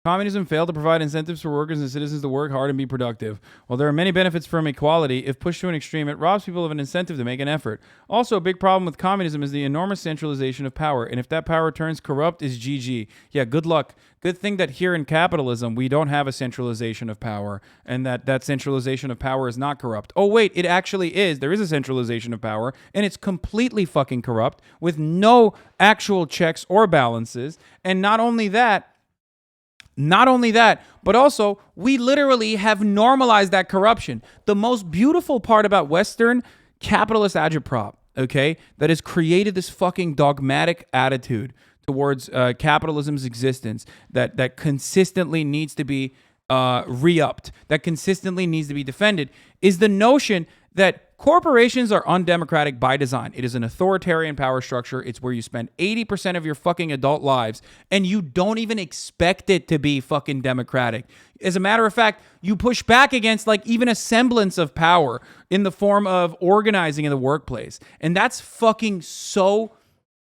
Communism failed to provide incentives for workers and citizens to work hard and be productive. While there are many benefits from equality, if pushed to an extreme, it robs people of an incentive to make an effort. Also, a big problem with communism is the enormous centralization of power, and if that power turns corrupt, is GG. Yeah, good luck. Good thing that here in capitalism, we don't have a centralization of power, and that centralization of power is not corrupt. Oh, wait, it actually is. There is a centralization of power, and it's completely fucking corrupt with no actual checks or balances. And not only that, but also we literally have normalized that corruption. The most beautiful part about Western capitalist agitprop, okay, that has created this fucking dogmatic attitude towards capitalism's existence that consistently needs to be re-upped, that consistently needs to be defended, is the notion that corporations are undemocratic by design. It is an authoritarian power structure. It's where you spend 80% of your fucking adult lives and you don't even expect it to be fucking democratic. As a matter of fact, you push back against like even a semblance of power in the form of organizing in the workplace. And that's fucking so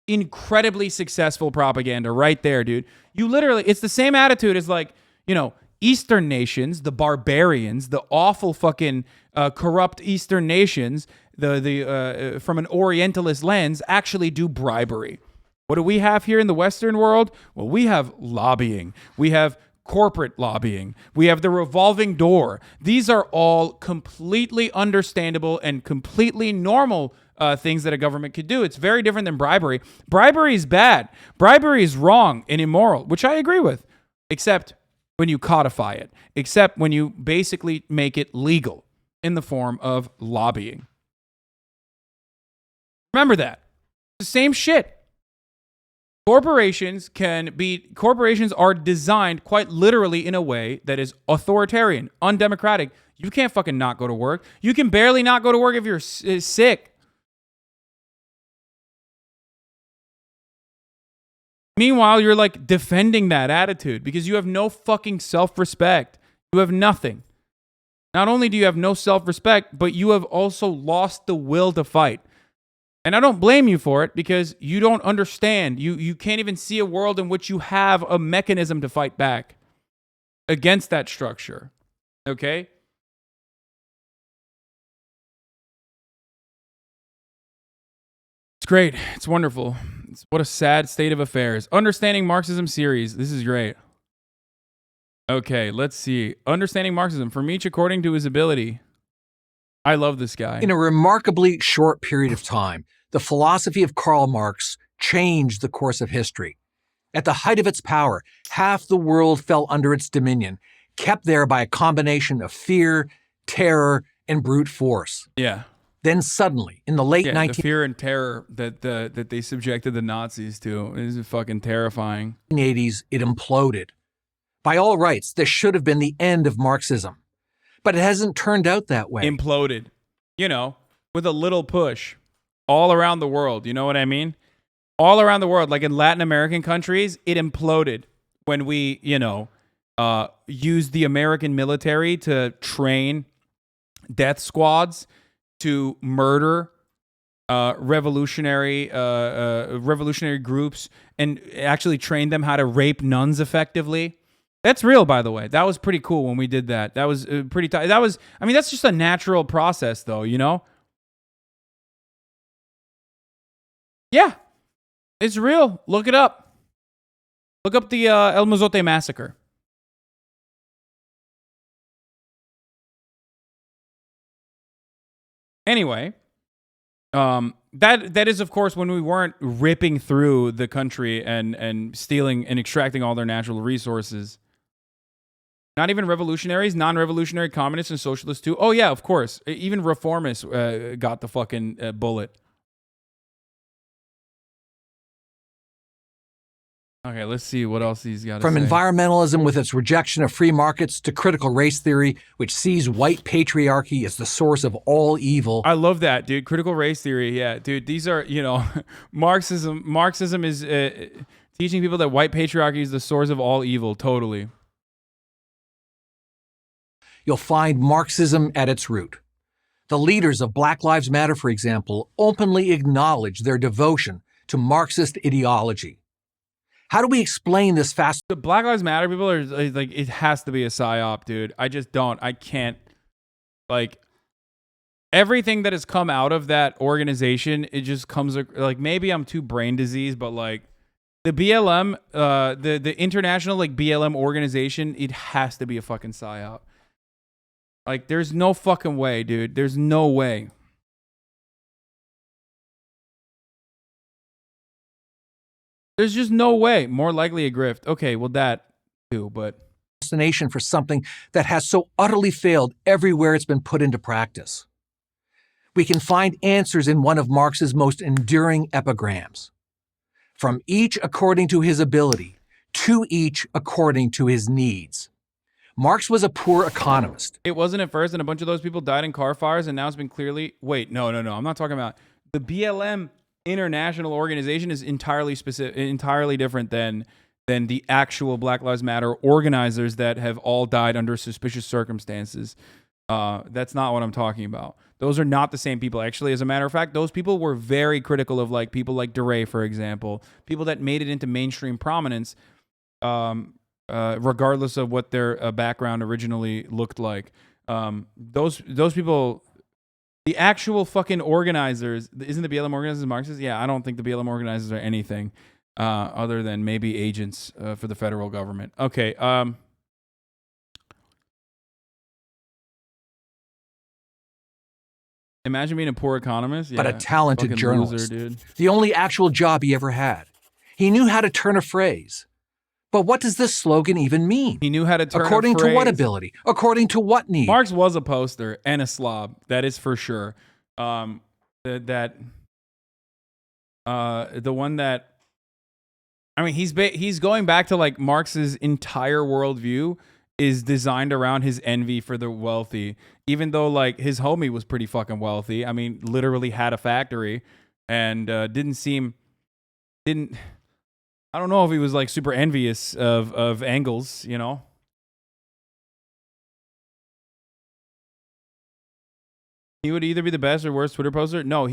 incredibly successful propaganda right there, dude. You literally, it's the same attitude as like, you know, Eastern nations, the barbarians, the awful fucking corrupt Eastern nations, the from an Orientalist lens, actually do bribery. What do we have here in the Western world? Well, we have lobbying. We have corporate lobbying. We have the revolving door. These are all completely understandable and completely normal things that a government could do. It's very different than bribery. Bribery is bad. Bribery is wrong and immoral, which I agree with, except when you codify it, except when you basically make it legal in the form of lobbying. Remember that. It's the same shit. Corporations are designed quite literally in a way that is authoritarian, undemocratic. You can't fucking not go to work. You can barely not go to work if you're sick. Meanwhile, you're like defending that attitude because you have no fucking self-respect. You have nothing. Not only do you have no self-respect, but you have also lost the will to fight. And I don't blame you for it because you don't understand. You can't even see a world in which you have a mechanism to fight back against that structure. Okay? It's great. It's wonderful. What a sad state of affairs. Understanding Marxism series. This is great. Okay, let's see. Understanding Marxism. From each according to his ability. I love this guy. In a remarkably short period of time, the philosophy of Karl Marx changed the course of history. At the height of its power, half the world fell under its dominion, kept there by a combination of fear, terror, and brute force. Yeah. Then suddenly, in the late the fear and terror that they subjected the Nazis to is fucking terrifying. 1980s, it imploded. By all rights, this should have been the end of Marxism. But it hasn't turned out that way. Imploded. You know, with a little push. All around the world, you know what I mean? All around the world, like in Latin American countries, it imploded when we, used the American military to train death squads to murder revolutionary groups and actually train them how to rape nuns effectively. That's real, by the way. That was pretty cool when we did that. That was pretty tight. That's just a natural process, though, you know? Yeah, it's real. Look it up. Look up the El Mozote massacre. Anyway, that is, of course, when we weren't ripping through the country and stealing and extracting all their natural resources. Not even revolutionaries, non-revolutionary communists and socialists too. Oh yeah, of course. Even reformists got the fucking bullet. Okay, let's see what else he's got to say. From environmentalism with its rejection of free markets to critical race theory, which sees white patriarchy as the source of all evil. I love that, dude. Critical race theory, yeah. Dude, these are, Marxism. Marxism is teaching people that white patriarchy is the source of all evil, totally. You'll find Marxism at its root. The leaders of Black Lives Matter, for example, openly acknowledge their devotion to Marxist ideology. How do we explain this fast? The Black Lives Matter people are like, it has to be a psyop, dude. I just don't. I can't. Like, everything that has come out of that organization, it just comes like, maybe I'm too brain diseased, but like the BLM, the international like BLM organization, it has to be a fucking psyop. Like, there's no fucking way, dude. There's no way. There's just no way. More likely a grift. Okay, well, that too, but Destination for something that has so utterly failed everywhere it's been put into practice. We can find answers in one of Marx's most enduring epigrams. From each according to his ability, to each according to his needs. Marx was a poor economist. it wasn't at first, and a bunch of those people died in car fires, and now it's been clearly... Wait, no. I'm not talking about... The BLM international organization is entirely different than the actual Black Lives Matter organizers that have all died under suspicious circumstances. That's not what I'm talking about. Those are not the same people. Actually, as a matter of fact, those people were very critical of like people like DeRay, for example, people that made it into mainstream prominence, regardless of what their background originally looked like. Those people, the actual fucking organizers, isn't the BLM organizers Marxists? Yeah, I don't think the BLM organizers are anything other than maybe agents for the federal government. Okay. Imagine being a poor economist. But yeah, a talented fucking journalist. loser, dude. The only actual job he ever had. He knew how to turn a phrase. But what does this slogan even mean? He knew how to turn According a to what phrase. ability? According to what need? Marx was a poster and a slob. That is for sure. The one that, I mean, he's going back to like Marx's entire worldview is designed around his envy for the wealthy, even though like his homie was pretty fucking wealthy. I mean, literally had a factory and I don't know if he was like super envious of Engels, you know? He would either be the best or worst Twitter poster. No,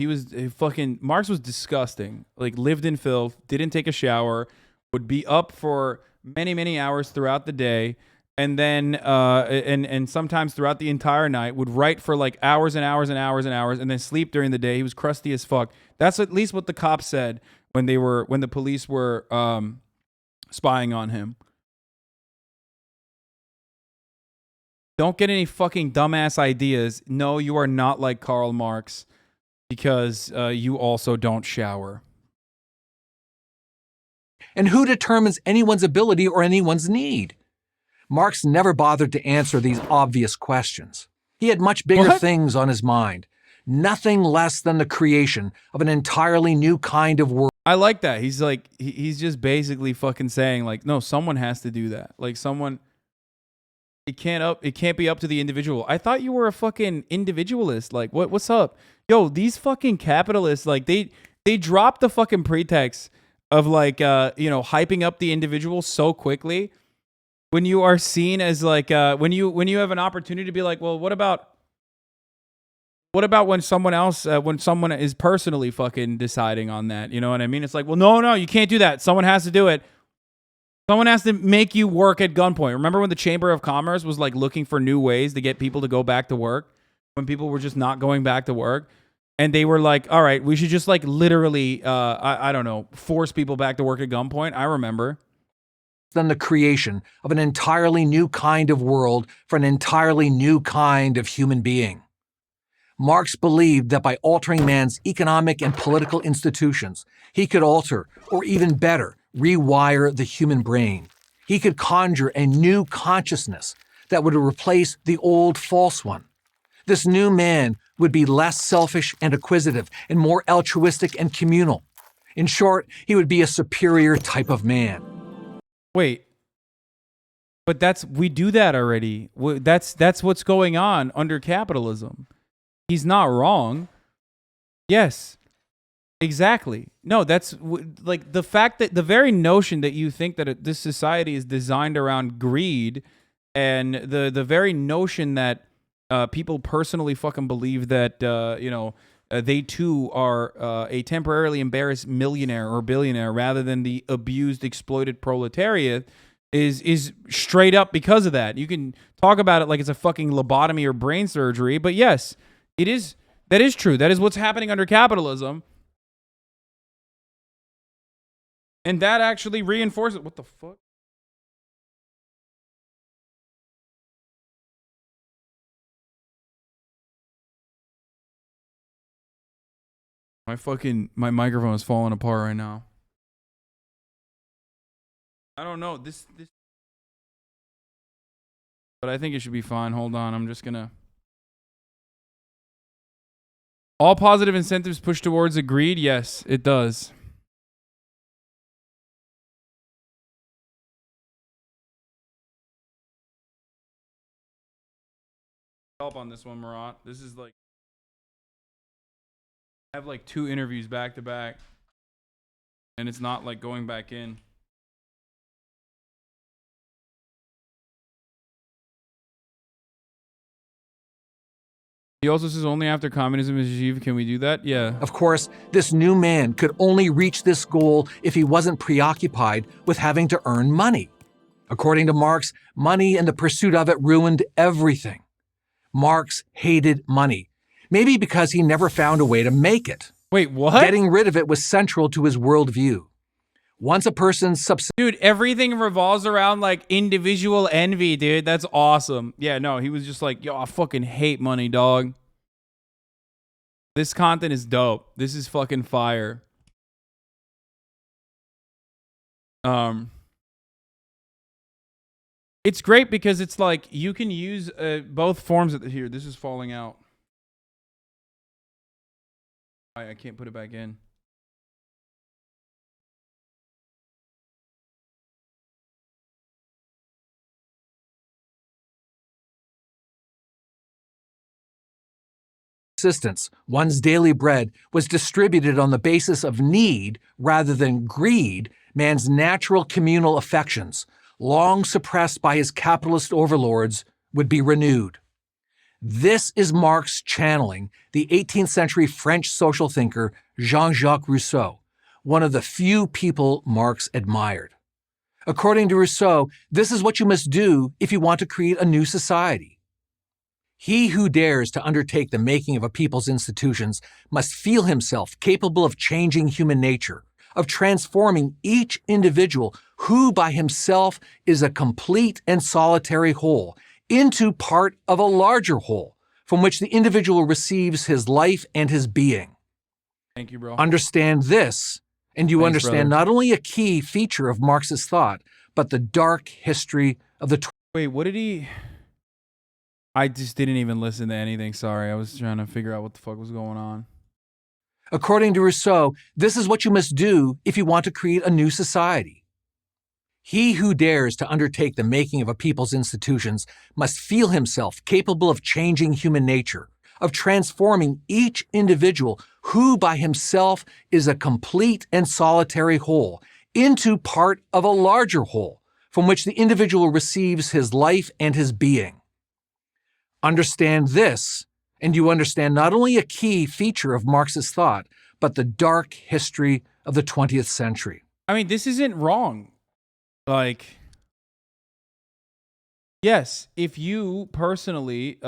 Marx was disgusting. Like, lived in filth, didn't take a shower, would be up for many, many hours throughout the day, and then and sometimes throughout the entire night, would write for like hours and hours and hours and hours, and then sleep during the day. He was crusty as fuck. That's at least what the cops said when the police were spying on him. Don't get any fucking dumbass ideas. No, you are not like Karl Marx because you also don't shower. And who determines anyone's ability or anyone's need? Marx never bothered to answer these obvious questions. He had much bigger things on his mind. Nothing less than the creation of an entirely new kind of world. I like that. He's like, he's just basically fucking saying like, no, someone has to do that. Like someone... It can't be up to the individual. I thought you were a fucking individualist. Like, what's up? Yo, these fucking capitalists, like they dropped the fucking pretext of like hyping up the individual so quickly when you are seen as like when you have an opportunity to be like, well, what about when someone else when someone is personally fucking deciding on that? You know what I mean? It's like, well, no, you can't do that. Someone has to do it. Someone has to make you work at gunpoint. Remember when the Chamber of Commerce was like looking for new ways to get people to go back to work when people were just not going back to work? And they were like, all right, we should just like literally, I don't know, force people back to work at gunpoint. I remember. Than the creation of an entirely new kind of world for an entirely new kind of human being. Marx believed that by altering man's economic and political institutions, he could alter, or even better, rewire the human brain. He could conjure a new consciousness that would replace the old false one. This new man would be less selfish and acquisitive and more altruistic and communal. In short, he would be a superior type of man. Wait, but we do that already. That's what's going on under capitalism. He's not wrong. Yes. Exactly. No, that's like the fact that the very notion that you think that this society is designed around greed, and the very notion that people personally fucking believe that they too are a temporarily embarrassed millionaire or billionaire rather than the abused, exploited proletariat is straight up because of that. You can talk about it like it's a fucking lobotomy or brain surgery, but yes, it is. That is true. That is what's happening under capitalism. And that actually reinforces... What the fuck? My microphone is falling apart right now. I don't know. This but I think it should be fine. Hold on. I'm just gonna... All positive incentives push towards greed? Yes, it does. Help on this one, Marat. This is like... I have like 2 interviews back to back. And it's not like going back in. He also says only after communism is achieved can we do that? Yeah. Of course, this new man could only reach this goal if he wasn't preoccupied with having to earn money. According to Marx, money and the pursuit of it ruined everything. Marx hated money, maybe because he never found a way to make it. Wait, what? Getting rid of it was central to his worldview. Once a person's Dude, everything revolves around like individual envy, dude. That's awesome. Yeah, no, he was just like, yo, I fucking hate money, dog. This content is dope. This is fucking fire. It's great because it's like you can use both forms of here. This is falling out. I can't put it back in. subsistence, one's daily bread, was distributed on the basis of need rather than greed, man's natural communal affections, long suppressed by his capitalist overlords, would be renewed. This is Marx channeling the 18th century French social thinker Jean-Jacques Rousseau, one of the few people Marx admired. According to Rousseau, this is what you must do if you want to create a new society. He who dares to undertake the making of a people's institutions must feel himself capable of changing human nature, of transforming each individual who by himself is a complete and solitary whole into part of a larger whole from which the individual receives his life and his being. Thank you, bro. Understand this, and you understand not only a key feature of Marxist thought, but the dark history of the... Wait, what did he... I just didn't even listen to anything. Sorry, I was trying to figure out what the fuck was going on. According to Rousseau, this is what you must do if you want to create a new society. He who dares to undertake the making of a people's institutions must feel himself capable of changing human nature, of transforming each individual who by himself is a complete and solitary whole into part of a larger whole from which the individual receives his life and his being. Understand this, and you understand not only a key feature of Marxist thought, but the dark history of the 20th century. I mean, this isn't wrong. Like, yes, if you personally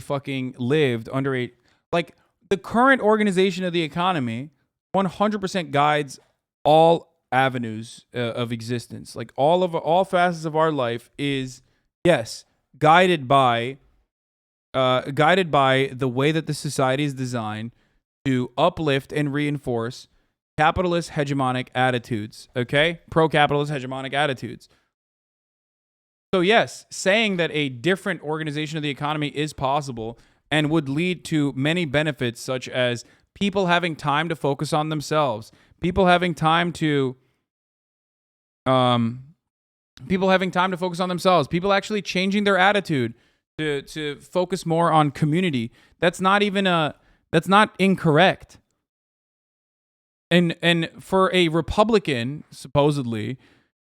fucking lived under a, like, the current organization of the economy 100% guides all avenues of existence. Like, all facets of our life is, yes, guided by the way that the society is designed to uplift and reinforce capitalist hegemonic attitudes, okay? Pro-capitalist hegemonic attitudes. So yes, saying that a different organization of the economy is possible and would lead to many benefits such as people having time to focus on themselves, people having time to focus on themselves, people actually changing their attitude to focus more on community. That's not incorrect. And for a Republican, supposedly,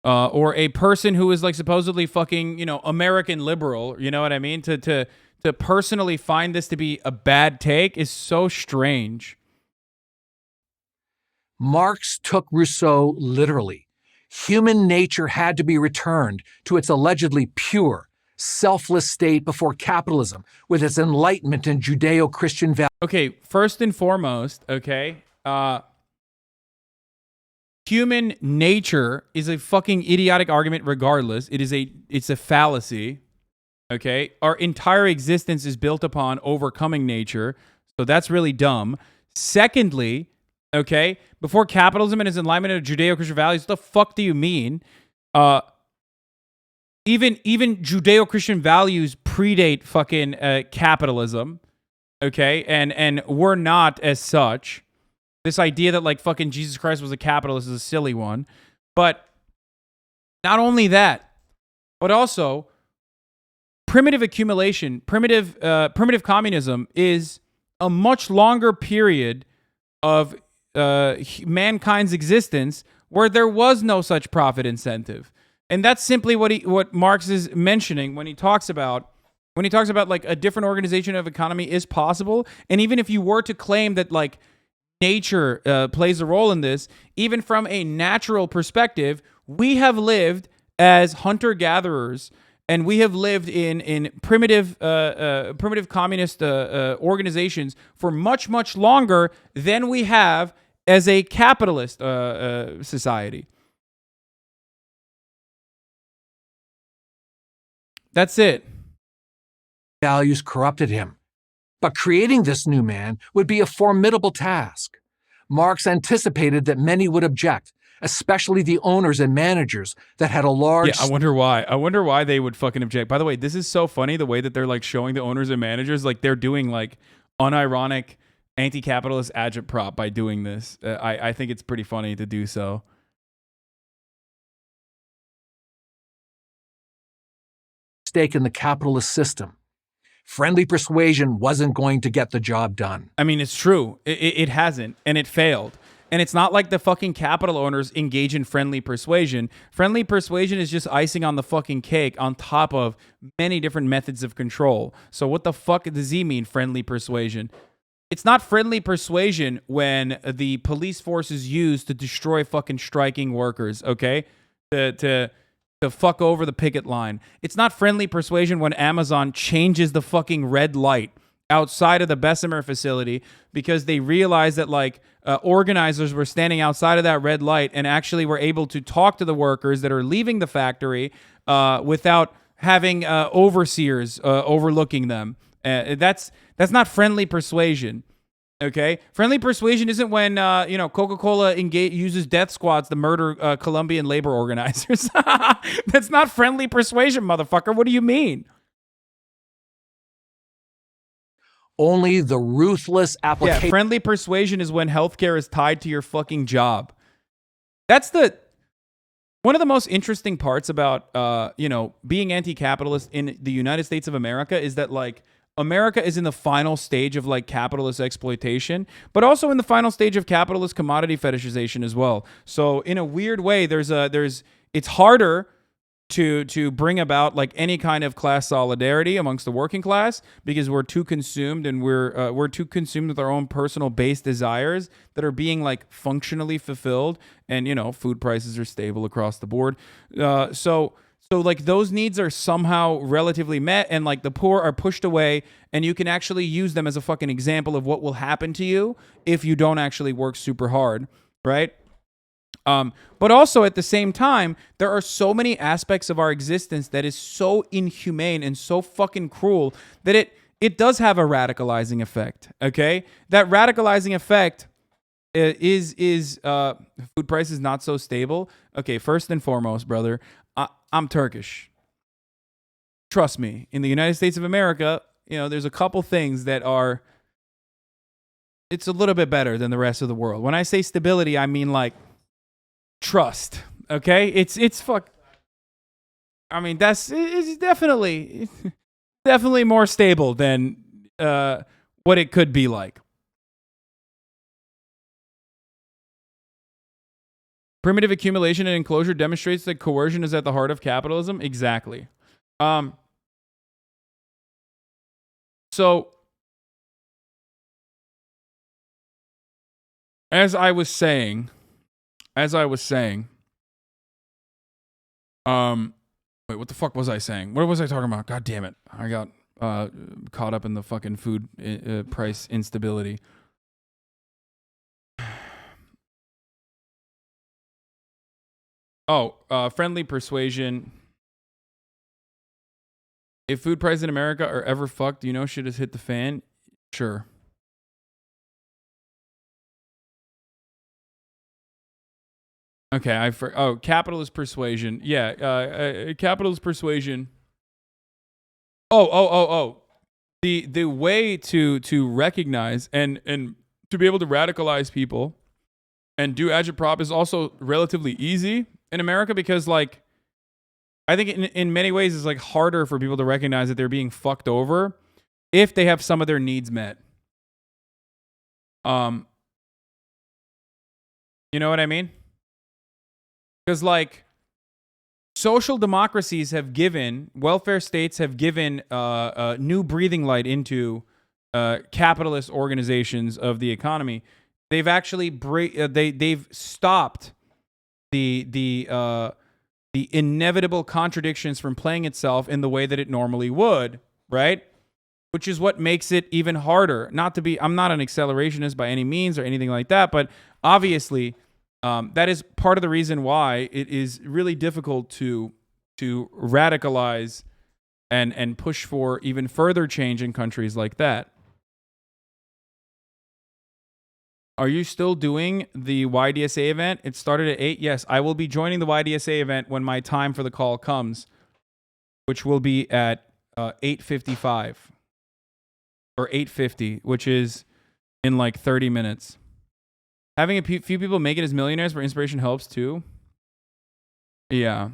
or a person who is like supposedly fucking, American liberal, you know what I mean? To to personally find this to be a bad take is so strange. Marx took Rousseau literally. Human nature had to be returned to its allegedly pure, selfless state before capitalism, with its enlightenment and Judeo-Christian values. Okay, first and foremost, okay, human nature is a fucking idiotic argument regardless. It's a fallacy. Okay? Our entire existence is built upon overcoming nature. So that's really dumb. Secondly, okay, before capitalism and its enlightenment of Judeo-Christian values, what the fuck do you mean? Even Judeo-Christian values predate fucking capitalism. Okay? And we're not as such. This idea that like fucking Jesus Christ was a capitalist is a silly one. But not only that, but also primitive accumulation, primitive communism is a much longer period of mankind's existence where there was no such profit incentive. And that's simply what Marx is mentioning when he talks about like a different organization of economy is possible. And even if you were to claim that like nature plays a role in this, even from a natural perspective, we have lived as hunter-gatherers, and we have lived in primitive communist organizations for much, much longer than we have as a capitalist society. That's it. Values corrupted him. But creating this new man would be a formidable task. Marx anticipated that many would object, especially the owners and managers that had a large... Yeah, I wonder why. I wonder why they would fucking object. By the way, this is so funny, the way that they're like showing the owners and managers, like they're doing like unironic anti-capitalist agitprop by doing this. I think it's pretty funny to do so. ...stake in the capitalist system. Friendly persuasion wasn't going to get the job done. I mean, it's true. It hasn't, and it failed. And it's not like the fucking capital owners engage in friendly persuasion. Friendly persuasion is just icing on the fucking cake on top of many different methods of control. So what the fuck does he mean, friendly persuasion? It's not friendly persuasion when the police force is used to destroy fucking striking workers, okay? To fuck over the picket line. It's not friendly persuasion when Amazon changes the fucking red light outside of the Bessemer facility because they realized that like organizers were standing outside of that red light and actually were able to talk to the workers that are leaving the factory without having overseers overlooking them. That's not friendly persuasion. Okay, friendly persuasion isn't when Coca-Cola uses death squads to murder Colombian labor organizers. That's not friendly persuasion, motherfucker. What do you mean? Only the ruthless application. Yeah, friendly persuasion is when healthcare is tied to your fucking job. That's one of the most interesting parts about being anti-capitalist in the United States of America is that like America is in the final stage of like capitalist exploitation, but also in the final stage of capitalist commodity fetishization as well. So in a weird way, it's harder to bring about like any kind of class solidarity amongst the working class because we're too consumed and we're too consumed with our own personal base desires that are being like functionally fulfilled, and food prices are stable across the board. So like those needs are somehow relatively met, and like the poor are pushed away, and you can actually use them as a fucking example of what will happen to you if you don't actually work super hard, right? But also at the same time, there are so many aspects of our existence that is so inhumane and so fucking cruel that it does have a radicalizing effect, okay? That radicalizing effect is food prices not so stable. Okay, first and foremost, brother, I'm Turkish. Trust me, in the United States of America, there's a couple things that it's a little bit better than the rest of the world. When I say stability, I mean like trust. Okay, it's I mean it's definitely more stable than what it could be like. Primitive accumulation and enclosure demonstrates that coercion is at the heart of capitalism. Exactly. So, as I was saying, wait, what the fuck was I saying? What was I talking about? God damn it. I got caught up in the fucking food price instability. Oh, friendly persuasion. If food prices in America are ever fucked, you know shit has hit the fan? Sure. Okay, capitalist persuasion. Yeah, capitalist persuasion. Oh. The way to recognize and to be able to radicalize people and do agitprop is also relatively easy in America because, like, I think in many ways it's like harder for people to recognize that they're being fucked over if they have some of their needs met. You know what I mean? Because, like, social democracies have given, welfare states have given new breathing light into capitalist organizations of the economy. They've actually they've stopped the inevitable contradictions from playing itself in the way that it normally would, right? Which is what makes it even harder. I'm not an accelerationist by any means or anything like that, but obviously that is part of the reason why it is really difficult to radicalize and push for even further change in countries like that. Are you still doing the YDSA event? It started at 8. Yes, I will be joining the YDSA event when my time for the call comes, which will be at 8:55 or 8:50, which is in like 30 minutes. Having a few people make it as millionaires for inspiration helps too. Yeah.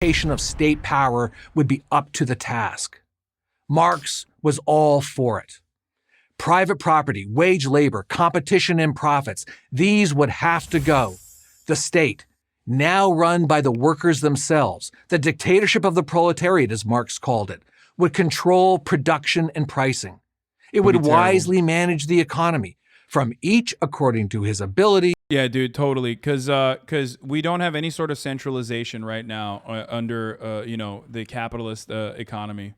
Of state power would be up to the task. Marx was all for it. Private property, wage labor, competition in profits, these would have to go. The state, now run by the workers themselves, the dictatorship of the proletariat, as Marx called it, would control production and pricing. It would wisely manage the economy, from each according to his ability. Yeah, dude, totally. Because we don't have any sort of centralization right now under the capitalist economy.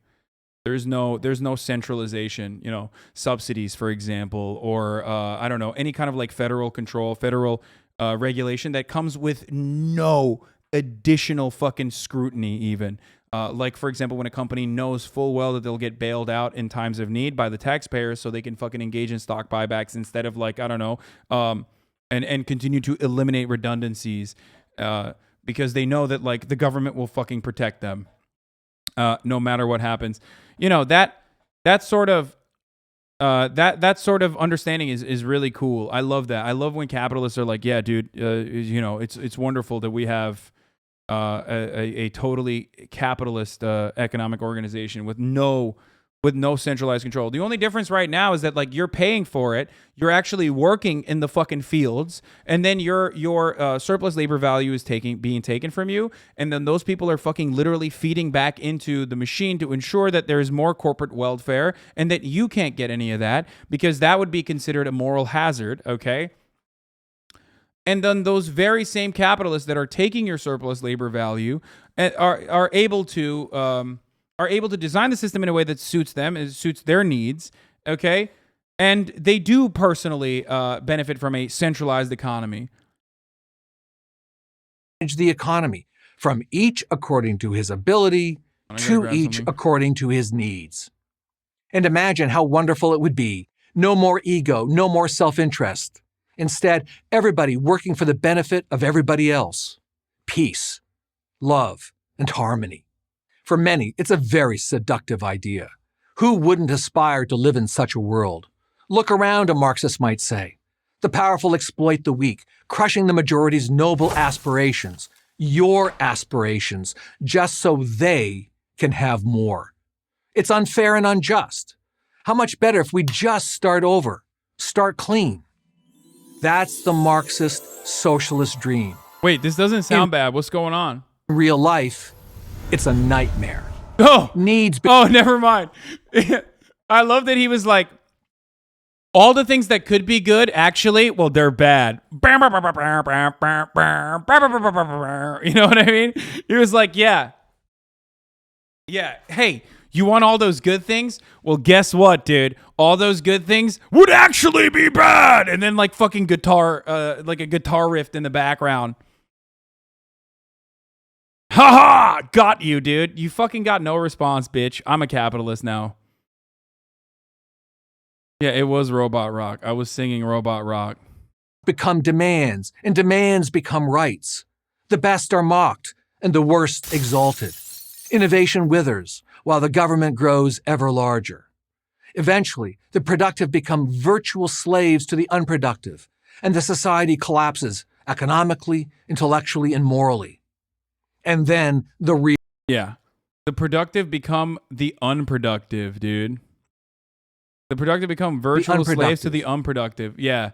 There's no centralization. Subsidies, for example, or I don't know, any kind of like federal control, federal regulation that comes with no additional fucking scrutiny even. Like, for example, when a company knows full well that they'll get bailed out in times of need by the taxpayers so they can fucking engage in stock buybacks instead of, like, I don't know, and continue to eliminate redundancies because they know that, like, the government will fucking protect them no matter what happens. That sort of understanding is really cool. I love that. I love when capitalists are like, yeah, dude, it's wonderful that we have a totally capitalist economic organization with no centralized control. The only difference right now is that, like, you're paying for it. You're actually working in the fucking fields, and then your surplus labor value is being taken from you, and then those people are fucking literally feeding back into the machine to ensure that there is more corporate welfare, and that you can't get any of that because that would be considered a moral hazard. Okay. And then those very same capitalists that are taking your surplus labor value are able to design the system in a way that suits them, it suits their needs, okay? And they do personally benefit from a centralized economy. The economy, from each according to his ability, to each according to his needs. And imagine how wonderful it would be. No more ego, no more self-interest. Instead, everybody working for the benefit of everybody else. Peace, love, and harmony. For many, it's a very seductive idea. Who wouldn't aspire to live in such a world? Look around, a Marxist might say. The powerful exploit the weak, crushing the majority's noble aspirations, your aspirations, just so they can have more. It's unfair and unjust. How much better if we just start over, start clean? That's the Marxist socialist dream. Wait, this doesn't sound bad. What's going on? In real life, it's a nightmare. Oh, never mind. I love that he was like, all the things that could be good, actually, well, they're bad. You know what I mean? He was like, yeah. Yeah. Hey, you want all those good things? Well, guess what, dude? All those good things would actually be bad. And then like fucking guitar, like a guitar riff in the background. Ha ha! Got you, dude. You fucking got no response, bitch. I'm a capitalist now. Yeah, it was Robot Rock. I was singing Robot Rock. Become demands, and demands become rights. The best are mocked, and the worst exalted. Innovation withers, while the government grows ever larger. Eventually, the productive become virtual slaves to the unproductive, and the society collapses economically, intellectually, and morally. And then the real... Yeah. The productive become the unproductive, dude. The productive become virtual slaves to the unproductive. Yeah.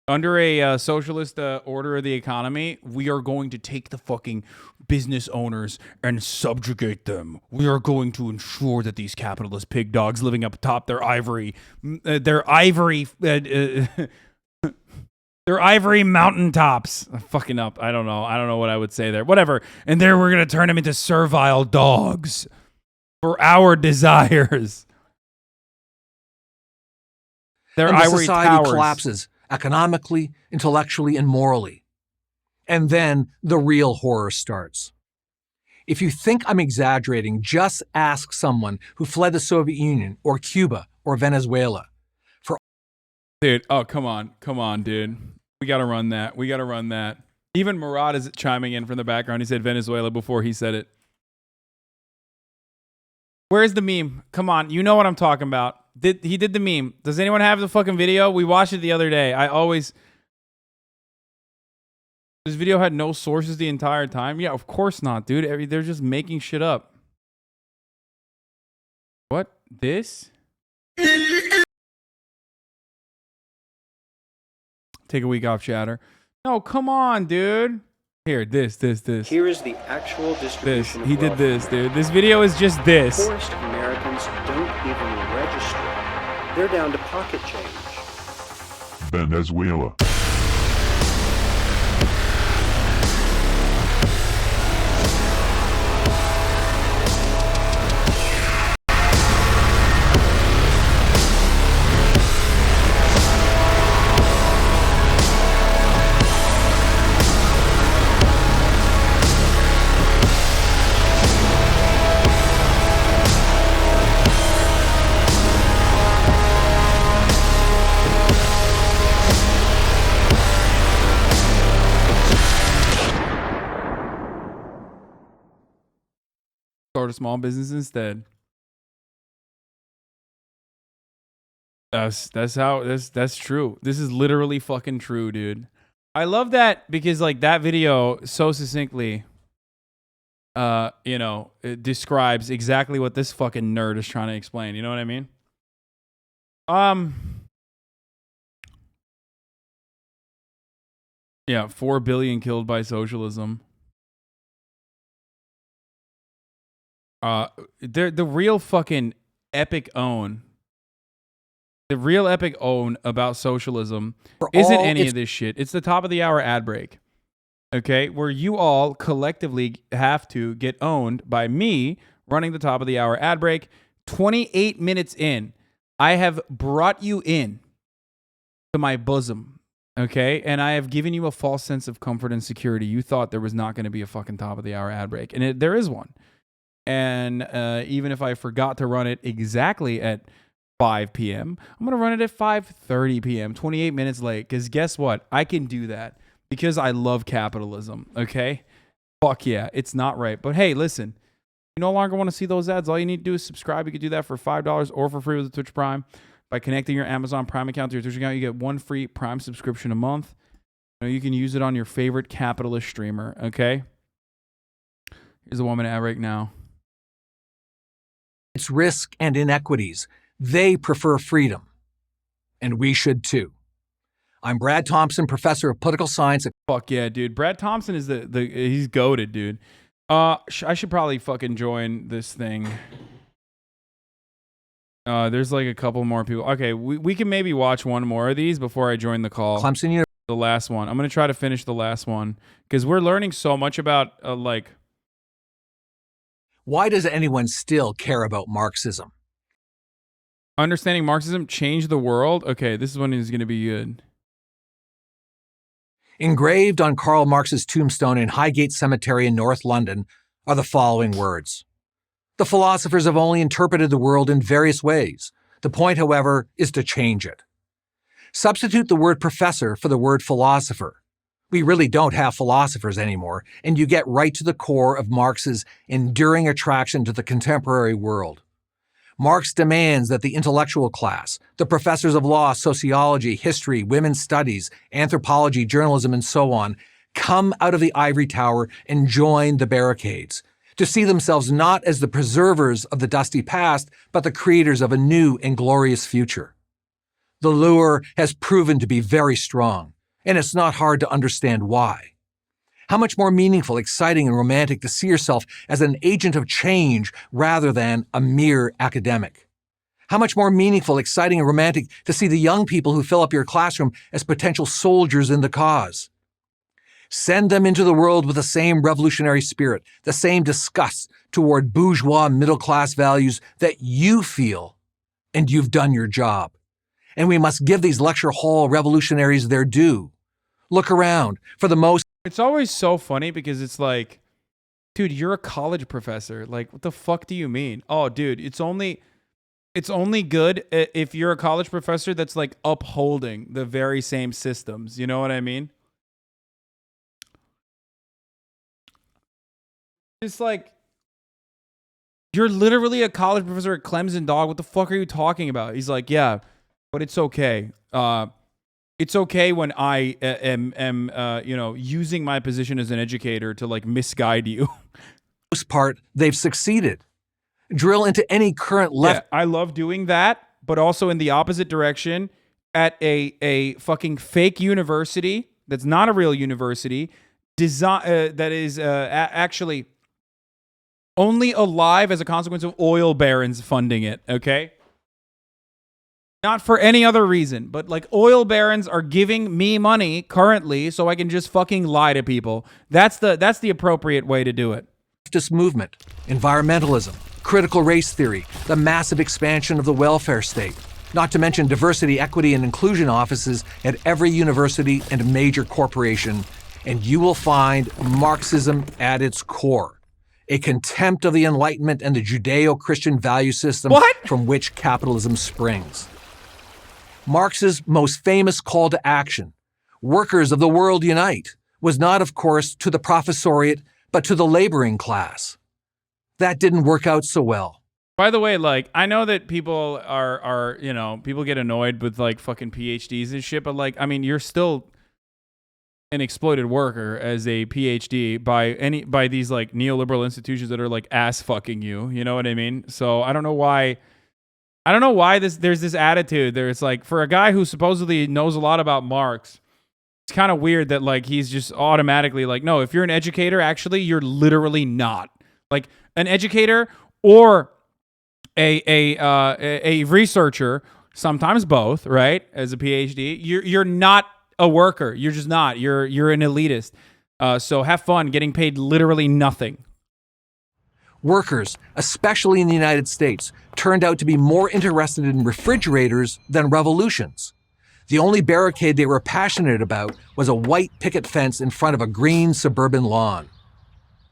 Under a socialist order of the economy, we are going to take the fucking business owners and subjugate them. We are going to ensure that these capitalist pig dogs living up atop their ivory mountaintops. I'm fucking up. I don't know what I would say there. Whatever. And there we're going to turn them into servile dogs for our desires. Their and the ivory society towers. Collapses economically, intellectually, and morally. And then the real horror starts. If you think I'm exaggerating, just ask someone who fled the Soviet Union or Cuba or Venezuela. Dude, oh, come on, dude. We got to run that. Even Murad is chiming in from the background. He said Venezuela before he said it. Where's the meme? Come on, you know what I'm talking about. He did the meme. Does anyone have the fucking video? We watched it the other day. This video had no sources the entire time? Yeah, of course not, dude. They're just making shit up. What? This? Take a week off, chatter. No, come on, dude. Here, this. Here is the actual distribution of He did wealth this, in dude. America. This video is just this. The poorest Americans don't even register. They're down to pocket change. Venezuela. Start a small business instead. That's true. This is literally fucking true, dude. I love that because like that video so succinctly it describes exactly what this fucking nerd is trying to explain. You know what I mean? Yeah, 4 billion killed by socialism. The real fucking epic own. The real epic own about socialism isn't any of this shit. It's the top of the hour ad break. Okay? Where you all collectively have to get owned by me running the top of the hour ad break. 28 minutes in, I have brought you in to my bosom. Okay? And I have given you a false sense of comfort and security. You thought there was not going to be a fucking top of the hour ad break. And there is one. And even if I forgot to run it exactly at 5 p.m., I'm going to run it at 5:30 p.m., 28 minutes late. Because guess what? I can do that because I love capitalism, okay? Fuck yeah, it's not right. But hey, listen, you no longer want to see those ads. All you need to do is subscribe. You can do that for $5 or for free with the Twitch Prime. By connecting your Amazon Prime account to your Twitch account, you get one free Prime subscription a month. You can use it on your favorite capitalist streamer, okay? Here's a 1 minute ad break now. Its risk and inequities. They prefer freedom. And we should too. I'm Brad Thompson, professor of political science. Fuck yeah, dude. Brad Thompson is he's goated, dude. I should probably fucking join this thing. There's like a couple more people. Okay, we can maybe watch one more of these before I join the call. Clemson University. The last one. I'm going to try to finish the last one because we're learning so much about like. Why does anyone still care about Marxism? Understanding Marxism changed the world. Okay, this one is going to be good. Engraved on Karl Marx's tombstone in Highgate Cemetery in North London are the following words. The philosophers have only interpreted the world in various ways. The point, however, is to change it. Substitute the word professor for the word philosopher. We really don't have philosophers anymore, and you get right to the core of Marx's enduring attraction to the contemporary world. Marx demands that the intellectual class, the professors of law, sociology, history, women's studies, anthropology, journalism, and so on, come out of the ivory tower and join the barricades, to see themselves not as the preservers of the dusty past, but the creators of a new and glorious future. The lure has proven to be very strong, and it's not hard to understand why. How much more meaningful, exciting, and romantic to see yourself as an agent of change rather than a mere academic. How much more meaningful, exciting, and romantic to see the young people who fill up your classroom as potential soldiers in the cause. Send them into the world with the same revolutionary spirit, the same disgust toward bourgeois middle-class values that you feel, and you've done your job. And we must give these lecture hall revolutionaries their due. Look around. For the most... It's always so funny because it's like, dude, you're a college professor. Like, what the fuck do you mean? Oh, dude, it's only good if you're a college professor that's like upholding the very same systems. You know what I mean? It's like, you're literally a college professor at Clemson, dog. What the fuck are you talking about? He's like, yeah, but it's okay. It's okay when I am using my position as an educator to like misguide you. Most part, they've succeeded. Drill into any current left. Yeah, I love doing that, but also in the opposite direction at a fucking fake university that's not a real university, that is actually only alive as a consequence of oil barons funding it, okay? Not for any other reason, but like oil barons are giving me money currently so I can just fucking lie to people. That's the appropriate way to do it. Leftist movement, environmentalism, critical race theory, the massive expansion of the welfare state, not to mention diversity, equity, and inclusion offices at every university and major corporation, and you will find Marxism at its core. A contempt of the Enlightenment and the Judeo-Christian value system from which capitalism springs. Marx's most famous call to action, workers of the world unite, was not, of course, to the professoriate, but to the laboring class. That didn't work out so well. By the way, like, I know that people are people get annoyed with like fucking PhDs and shit, but like, I mean, you're still an exploited worker as a PhD by these like neoliberal institutions that are like ass fucking you. You know what I mean? So I don't know why there's this attitude there. It's like, for a guy who supposedly knows a lot about Marx, it's kind of weird that like he's just automatically like, no, if you're an educator, actually you're literally not. Like an educator or a researcher, sometimes both, right? As a PhD, you're not a worker. You're just not. You're an elitist. So have fun getting paid literally nothing. Workers, especially in the United States, turned out to be more interested in refrigerators than revolutions. The only barricade they were passionate about was a white picket fence in front of a green suburban lawn.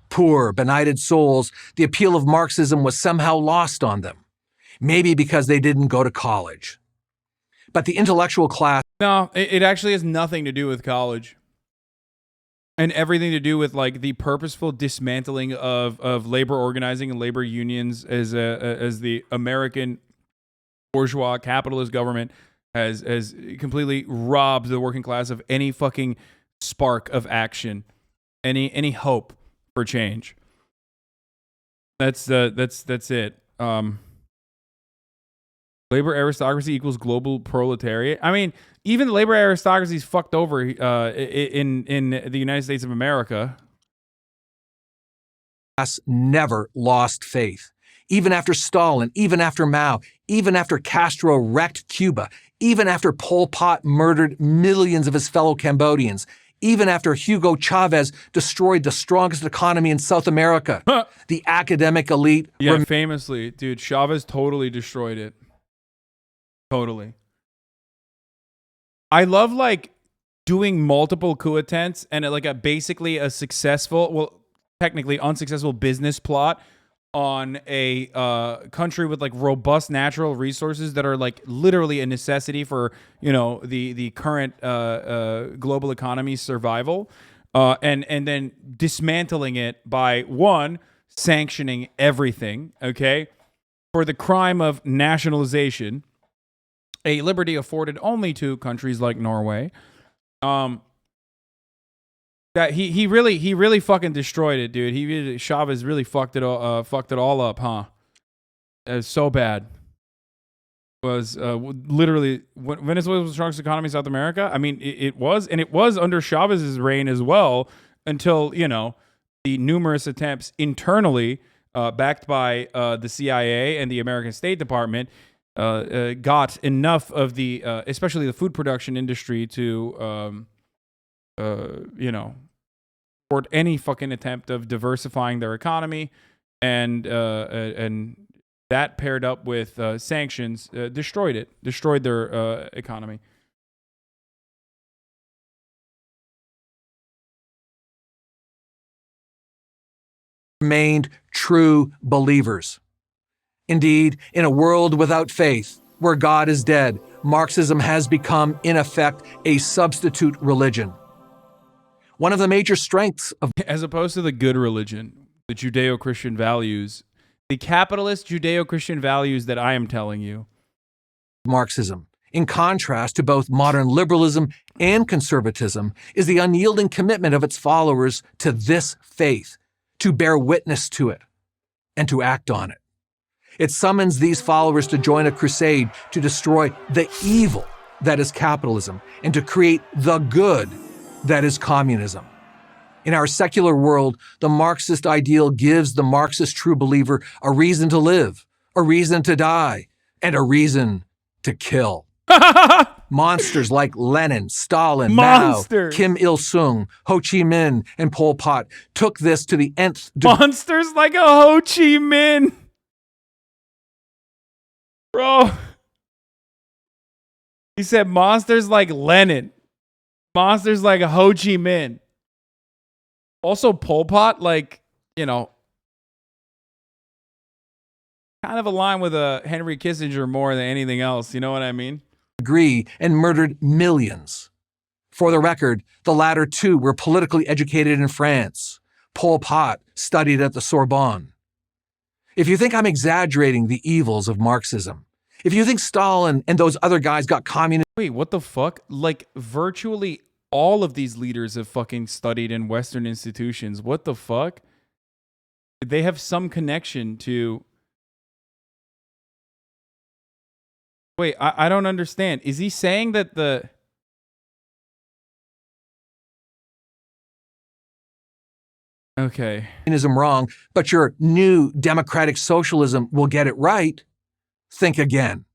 Poor, benighted souls, the appeal of Marxism was somehow lost on them. Maybe because they didn't go to college. But the intellectual class... No, it actually has nothing to do with college. And everything to do with like the purposeful dismantling of labor organizing and labor unions as the American bourgeois capitalist government has completely robbed the working class of any fucking spark of action, any hope for change. That's it. Labor aristocracy equals global proletariat. I mean, even the labor aristocracy is fucked over in the United States of America. Never lost faith. Even after Stalin, even after Mao, even after Castro wrecked Cuba, even after Pol Pot murdered millions of his fellow Cambodians, even after Hugo Chavez destroyed the strongest economy in South America, the academic elite... Yeah, famously, dude, Chavez totally destroyed it. Totally. I love, like, doing multiple coup attempts and like basically a successful, well, technically unsuccessful business plot on a country with like robust natural resources that are like literally a necessity for, you know, the current global economy's survival, and then dismantling it by, one, sanctioning everything, okay, for the crime of nationalization, a liberty afforded only to countries like Norway. That he really fucking destroyed it, dude. Chavez really fucked it all up, huh? It was so bad. It was literally Venezuela was the strongest economy in South America. I mean, it was, and it was under Chavez's reign as well, until, you know, the numerous attempts internally, backed by the CIA and the American State Department, got enough of the especially the food production industry to you know, toward any fucking attempt of diversifying their economy, and that paired up with sanctions destroyed their economy. Remained true believers. Indeed, in a world without faith, where God is dead, Marxism has become, in effect, a substitute religion. One of the major strengths of... As opposed to the good religion, the Judeo-Christian values, the capitalist Judeo-Christian values that I am telling you. Marxism, in contrast to both modern liberalism and conservatism, is the unyielding commitment of its followers to this faith, to bear witness to it, and to act on it. It summons these followers to join a crusade to destroy the evil that is capitalism and to create the good that is communism. In our secular world, the Marxist ideal gives the Marxist true believer a reason to live, a reason to die, and a reason to kill. Monsters like Lenin, Stalin, Mao, Kim Il-sung, Ho Chi Minh, and Pol Pot took this to the nth degree. Monsters like a Ho Chi Minh. Bro. He said monsters like Lenin. Monsters like a Ho Chi Minh. Also Pol Pot, like, you know, kind of aligned with Henry Kissinger more than anything else. You know what I mean? And murdered millions. For the record, the latter two were politically educated in France. Pol Pot studied at the Sorbonne. If you think I'm exaggerating the evils of Marxism, if you think Stalin and those other guys got communist... Wait, what the fuck? Like, virtually all of these leaders have fucking studied in Western institutions. What the fuck? They have some connection to... Wait, I don't understand. Is he saying that the... Okay. Communism wrong, but your new democratic socialism will get it right? Think again.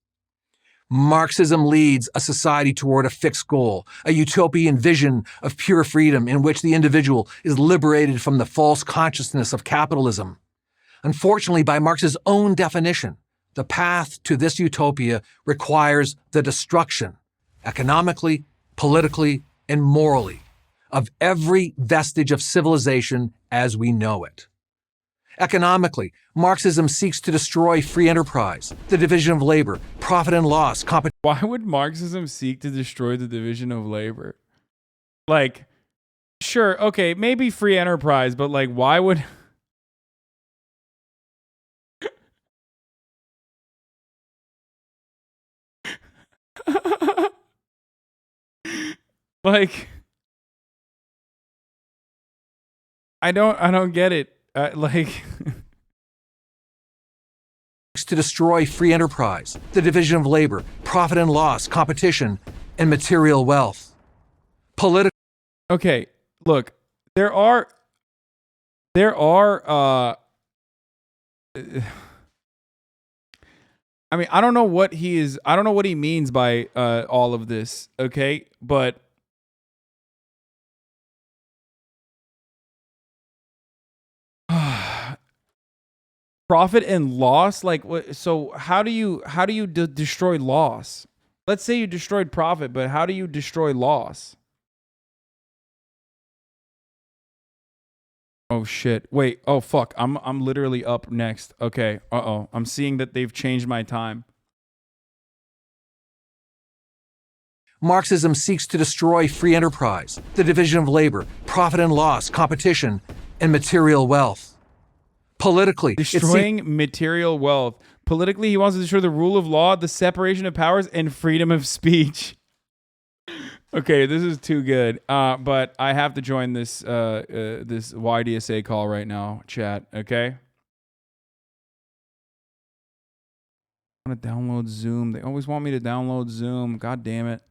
Marxism leads a society toward a fixed goal, a utopian vision of pure freedom in which the individual is liberated from the false consciousness of capitalism. Unfortunately, by Marx's own definition, the path to this utopia requires the destruction, economically, politically, and morally, of every vestige of civilization as we know it. Economically, Marxism seeks to destroy free enterprise, the division of labor, profit and loss, competition. Why would Marxism seek to destroy the division of labor? Like, sure, okay, maybe free enterprise, but like, why would... Like, I don't get it. Like... to destroy free enterprise, the division of labor, profit and loss, competition, and material wealth. Okay, look, there are I'm I mean, I don't know what he is. I don't know what he means by all of this. Okay, but profit and loss. Like, what? So how do you destroy loss? Let's say you destroyed profit, but how do you destroy loss? Oh shit. Wait. Oh fuck. I'm literally up next. Okay. Uh-oh. I'm seeing that they've changed my time. Marxism seeks to destroy free enterprise, the division of labor, profit and loss, competition, and material wealth. Politically, Destroying material wealth. Politically, he wants to destroy the rule of law, the separation of powers, and freedom of speech. Okay, this is too good. But I have to join this this YDSA call right now, chat. Okay. I want to download Zoom. They always want me to download Zoom. God damn it.